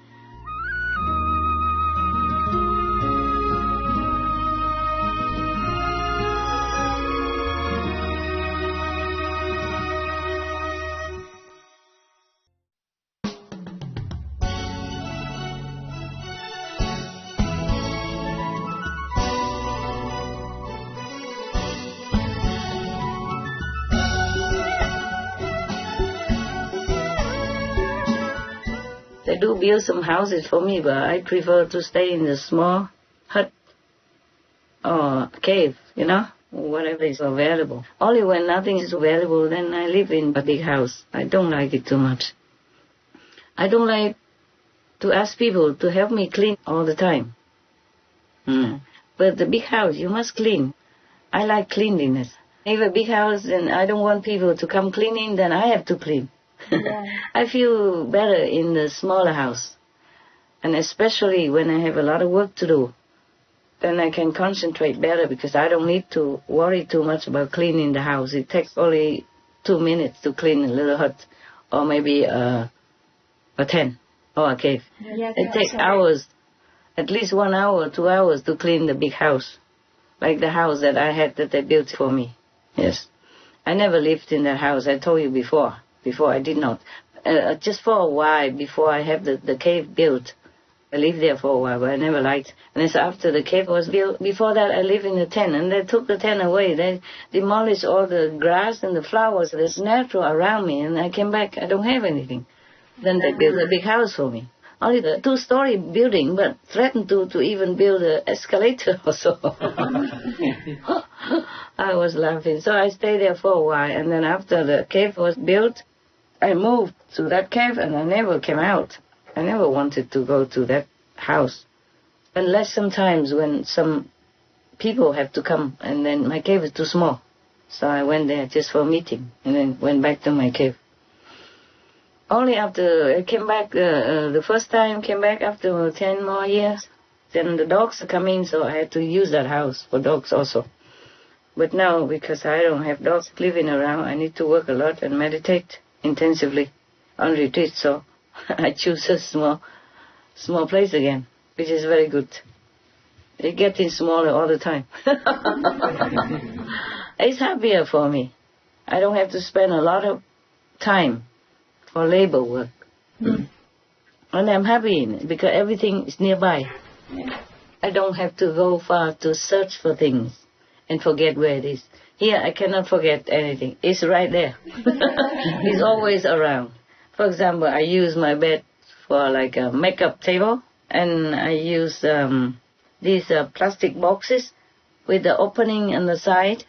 They do build some houses for me, but I prefer to stay in the small hut or cave, whatever is available. Only when nothing is available, then I live in a big house. I don't like it too much. I don't like to ask people to help me clean all the time. But the big house, you must clean. I like cleanliness. If a big house and I don't want people to come cleaning, then I have to clean. Yeah. I feel better in the smaller house. And especially when I have a lot of work to do, then I can concentrate better because I don't need to worry too much about cleaning the house. It takes only 2 minutes to clean a little hut or maybe a tent or a cave. Yes, it takes hours, at least 1 hour, 2 hours to clean the big house, like the house that I had that they built for me. Yes. I never lived in that house, I told you before. Before I did not. Just for a while, before I have the cave built. I lived there for a while, but I never liked. And then so after the cave was built, before that I lived in a tent, and they took the tent away. They demolished all the grass and the flowers that's natural around me, and I came back, I don't have anything. Then they built a big house for me. Only the 2-story building, but threatened to even build an escalator or so. I was laughing. So I stayed there for a while, and then after the cave was built, I moved to that cave, and I never came out. I never wanted to go to that house. Unless sometimes when some people have to come, and then my cave is too small. So I went there just for a meeting, and then went back to my cave. Only after I came back, the first time came back after 10 more years, then the dogs come in, so I had to use that house for dogs also. But now, because I don't have dogs living around, I need to work a lot and meditate intensively on retreat, so I choose a small place again, which is very good. It's getting smaller all the time. It's happier for me. I don't have to spend a lot of time for labor work. And I'm happy in it because everything is nearby. I don't have to go far to search for things and forget where it is. Here I cannot forget anything. It's right there. It's always around. For example, I use my bed for like a makeup table, and I use these plastic boxes with the opening on the side.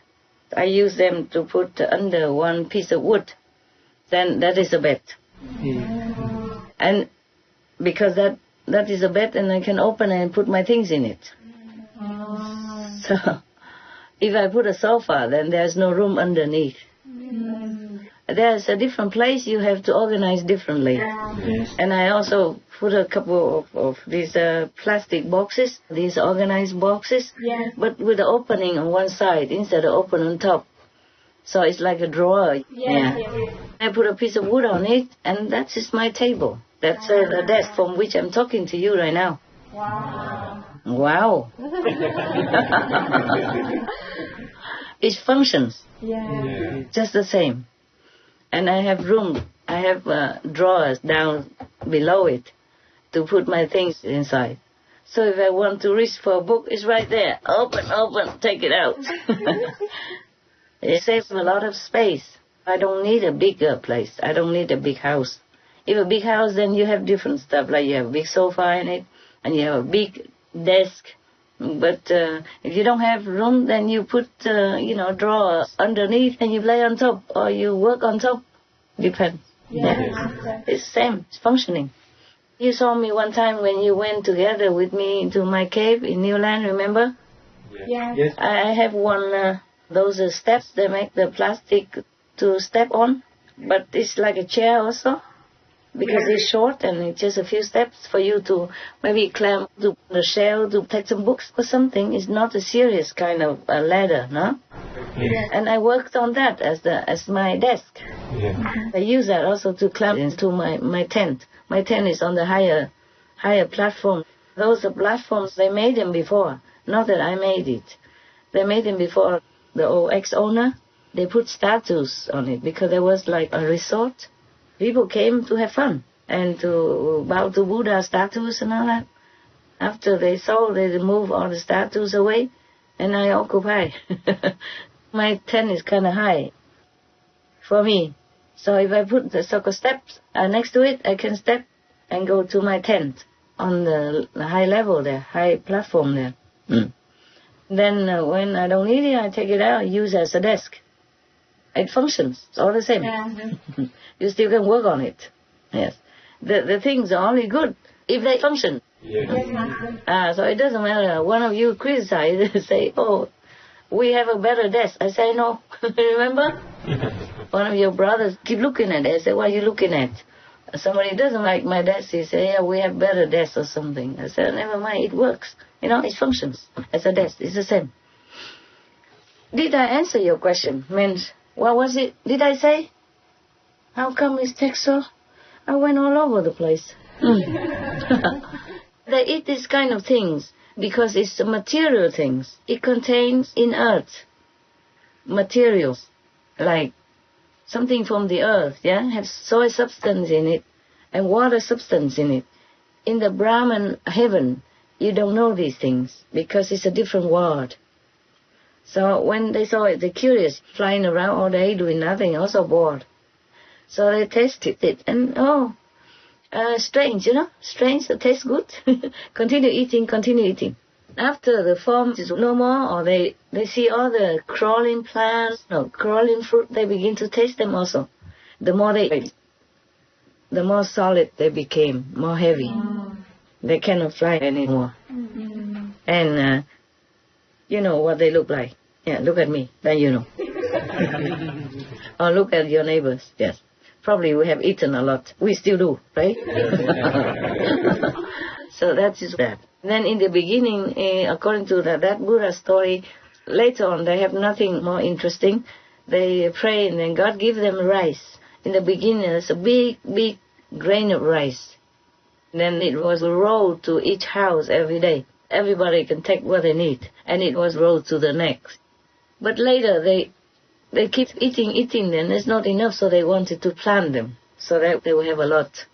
I use them to put under one piece of wood. Then that is a bed. And because that is a bed, and I can open and put my things in it. So if I put a sofa, then there's no room underneath. There's a different place, you have to organize differently. Yes. And I also put a couple of these plastic boxes, these organized boxes, but with an opening on one side instead of open on top. So it's like a drawer. I put a piece of wood on it, and that is my table. That's the desk from which I'm talking to you right now. Wow. It functions just the same. And I have room, I have drawers down below it to put my things inside. So if I want to reach for a book, it's right there. Open, take it out. It saves a lot of space. I don't need a bigger place. I don't need a big house. If a big house, then you have different stuff, like you have a big sofa in it, and you have a big desk. But if you don't have room, then you put, drawers underneath, and you lay on top, or you work on top. Depends. It's the same. It's functioning. You saw me one time when you went together with me into my cave in New Land, remember? Yes. I have one, those steps they make the plastic to step on, but it's like a chair also. Because it's short and it's just a few steps for you to maybe climb to the shelf to take some books or something. It's not a serious kind of a ladder, no? And I worked on that as my desk. I use that also to climb into my tent. My tent is on the higher platform. Those are platforms, they made them before. Not that I made it. They made them before. The old ex-owner, they put statues on it because there was like a resort. People came to have fun and to bow to Buddha statues and all that. After they sold, they removed all the statues away, and I occupy. My tent is kind of high for me. So if I put the circle steps next to it, I can step and go to my tent on the high level there, high platform there. Then when I don't need it, I take it out, use it as a desk. It functions. It's all the same. You still can work on it. Yes. The things are only good if they function. So it doesn't matter. One of you criticize, say, oh, we have a better desk. I say, no. Remember? One of your brothers keep looking at it. I say, what are you looking at? Somebody doesn't like my desk. He say, yeah, we have better desks or something. I said, never mind. It works. It functions as a desk. It's the same. Did I answer your question? Means, what was it? Did I say? How come it takes so? I went all over the place. They eat these kind of things because it's material things. It contains inert materials, like something from the earth, has soil substance in it and water substance in it. In the Brahman heaven, you don't know these things because it's a different world. So when they saw it, they're curious, flying around all day doing nothing, also bored. So they tasted it, and strange, strange, it tastes good. Continue eating. After the form is no more, or they see all the crawling plants, crawling fruit, they begin to taste them also. The more they ate, the more solid they became, more heavy. They cannot fly anymore. And you know what they look like. Yeah, look at me, then you know. Or look at your neighbors, yes. Probably we have eaten a lot. We still do, right? So that is that. Then in the beginning, according to that Buddha story, later on they have nothing more interesting. They pray and then God gives them rice. In the beginning, it's a big grain of rice. Then it was rolled to each house every day. Everybody can take what they need. And it was rolled to the next. But later they keep eating, then it's not enough, so they wanted to plant them so that they will have a lot.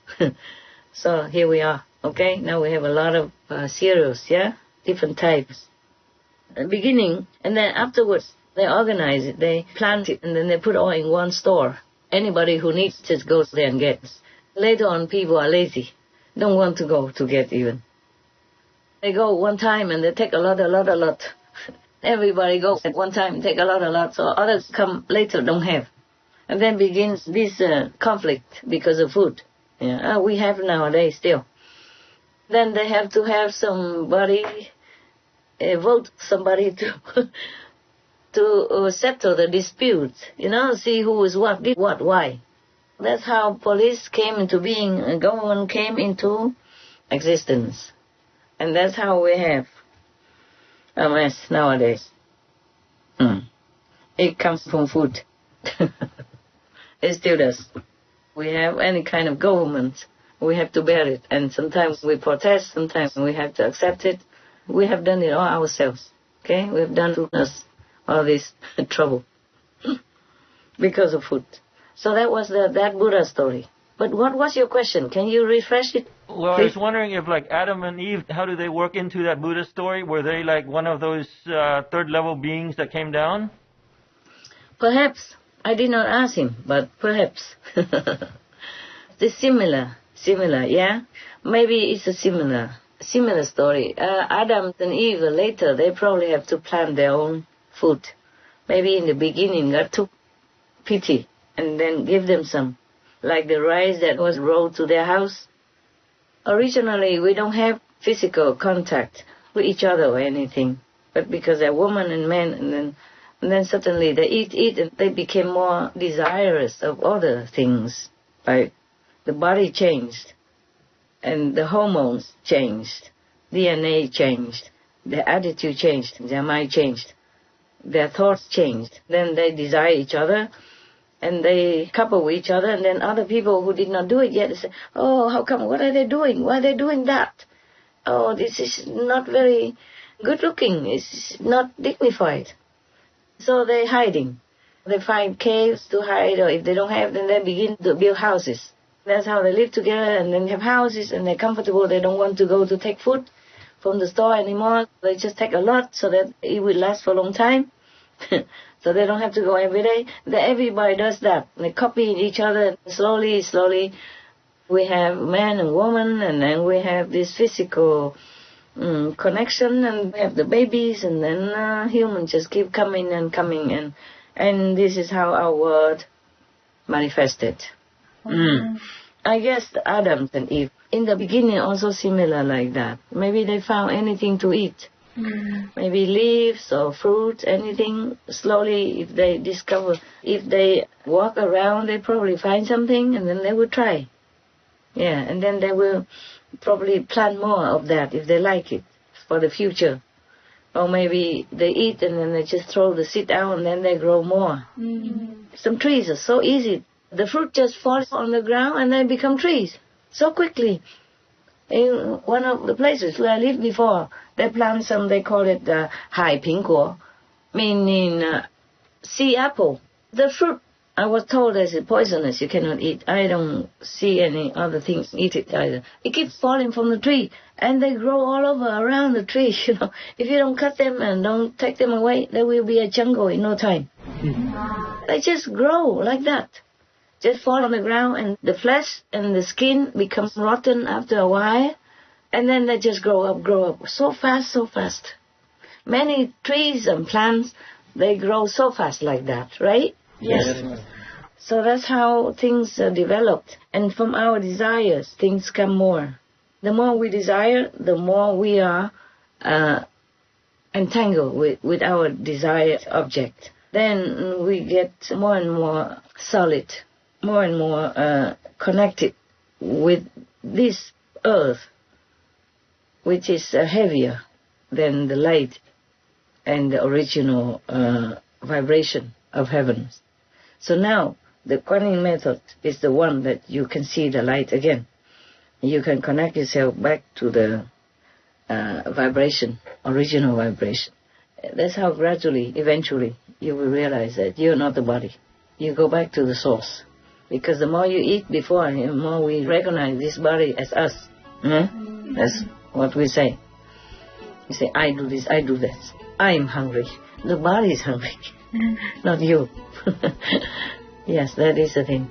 So here we are, okay? Now we have a lot of cereals, yeah? Different types. At the beginning, and then afterwards, they organize it, they plant it, and then they put all in one store. Anybody who needs just goes there and gets. Later on, people are lazy, don't want to go to get even. They go one time and they take a lot. Everybody goes at one time, take a lot, so others come later, don't have. And then begins this conflict because of food. Yeah, we have nowadays still. Then they have to have somebody, vote somebody to settle the dispute. See who is what, did what, why. That's how police came into being, government came into existence. And that's how we have a mess nowadays. It comes from food. It still does. We have any kind of government, we have to bear it. And sometimes we protest, sometimes we have to accept it. We have done it all ourselves. Okay? We have done to us all this trouble because of food. So that was that Buddha story. But what was your question? Can you refresh it? Well, I was wondering if, like, Adam and Eve, how do they work into that Buddha story? Were they, like, one of those third-level beings that came down? Perhaps. I did not ask him, but perhaps. It's similar, yeah? Maybe it's a similar story. Adam and Eve, later, they probably have to plant their own food. Maybe in the beginning, God took pity and then give them some. Like the rice that was rolled to their house. Originally, we don't have physical contact with each other or anything. But because they're woman and man, and then suddenly they eat, and they became more desirous of other things. Like the body changed, and the hormones changed, DNA changed, their attitude changed, their mind changed, their thoughts changed. Then they desire each other. And they couple with each other, and then other people who did not do it yet, they say, oh, how come, what are they doing? Why are they doing that? Oh, this is not very good looking. It's not dignified. So they're hiding. They find caves to hide, or if they don't have, then they begin to build houses. That's how they live together, and then have houses, and they're comfortable. They don't want to go to take food from the store anymore. They just take a lot so that it will last for a long time. So they don't have to go every day. Everybody does that. They copy each other. Slowly, we have man and woman, and then we have this physical connection, and we have the babies, and then humans just keep coming, and this is how our world manifested. I guess Adam and Eve, in the beginning, also similar like that. Maybe they found anything to eat. Maybe leaves or fruit, anything. Slowly, if they discover, if they walk around, they probably find something, and then they will try. Yeah, and then they will probably plant more of that if they like it for the future. Or maybe they eat and then they just throw the seed out and then they grow more. Some trees are so easy. The fruit just falls on the ground and they become trees so quickly. In one of the places where I lived before, they plant some, they call it Hai Ping Guo, meaning sea apple. The fruit, I was told, is poisonous, you cannot eat. I don't see any other things eat it either. It keeps falling from the tree, and they grow all over around the tree, you know. If you don't cut them and don't take them away, there will be a jungle in no time. They just grow like that. Just fall on the ground, and the flesh and the skin become rotten after a while, and then they just grow up so fast. Many trees and plants, they grow so fast like that, right? Yes. So that's how things are developed. And from our desires, things come more. The more we desire, the more we are entangled with our desired object. Then we get more and more solid, more and more connected with this earth, which is heavier than the light and the original vibration of heaven. So now the quantum method is the one that you can see the light again. You can connect yourself back to the vibration, original vibration. That's how gradually, eventually, you will realize that you're not the body. You go back to the source. Because the more you eat before, the more we recognize this body as us. That's what we say. We say, I do this, I do that. I'm hungry. The body is hungry, not you. Yes, that is the thing.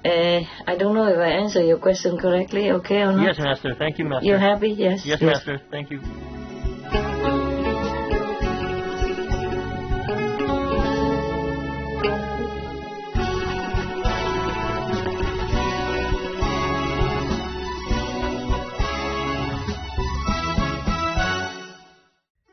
I don't know if I answer your question correctly, okay or not? Yes, Master. Thank you, Master. You're happy? Yes. Yes, Master. Thank you.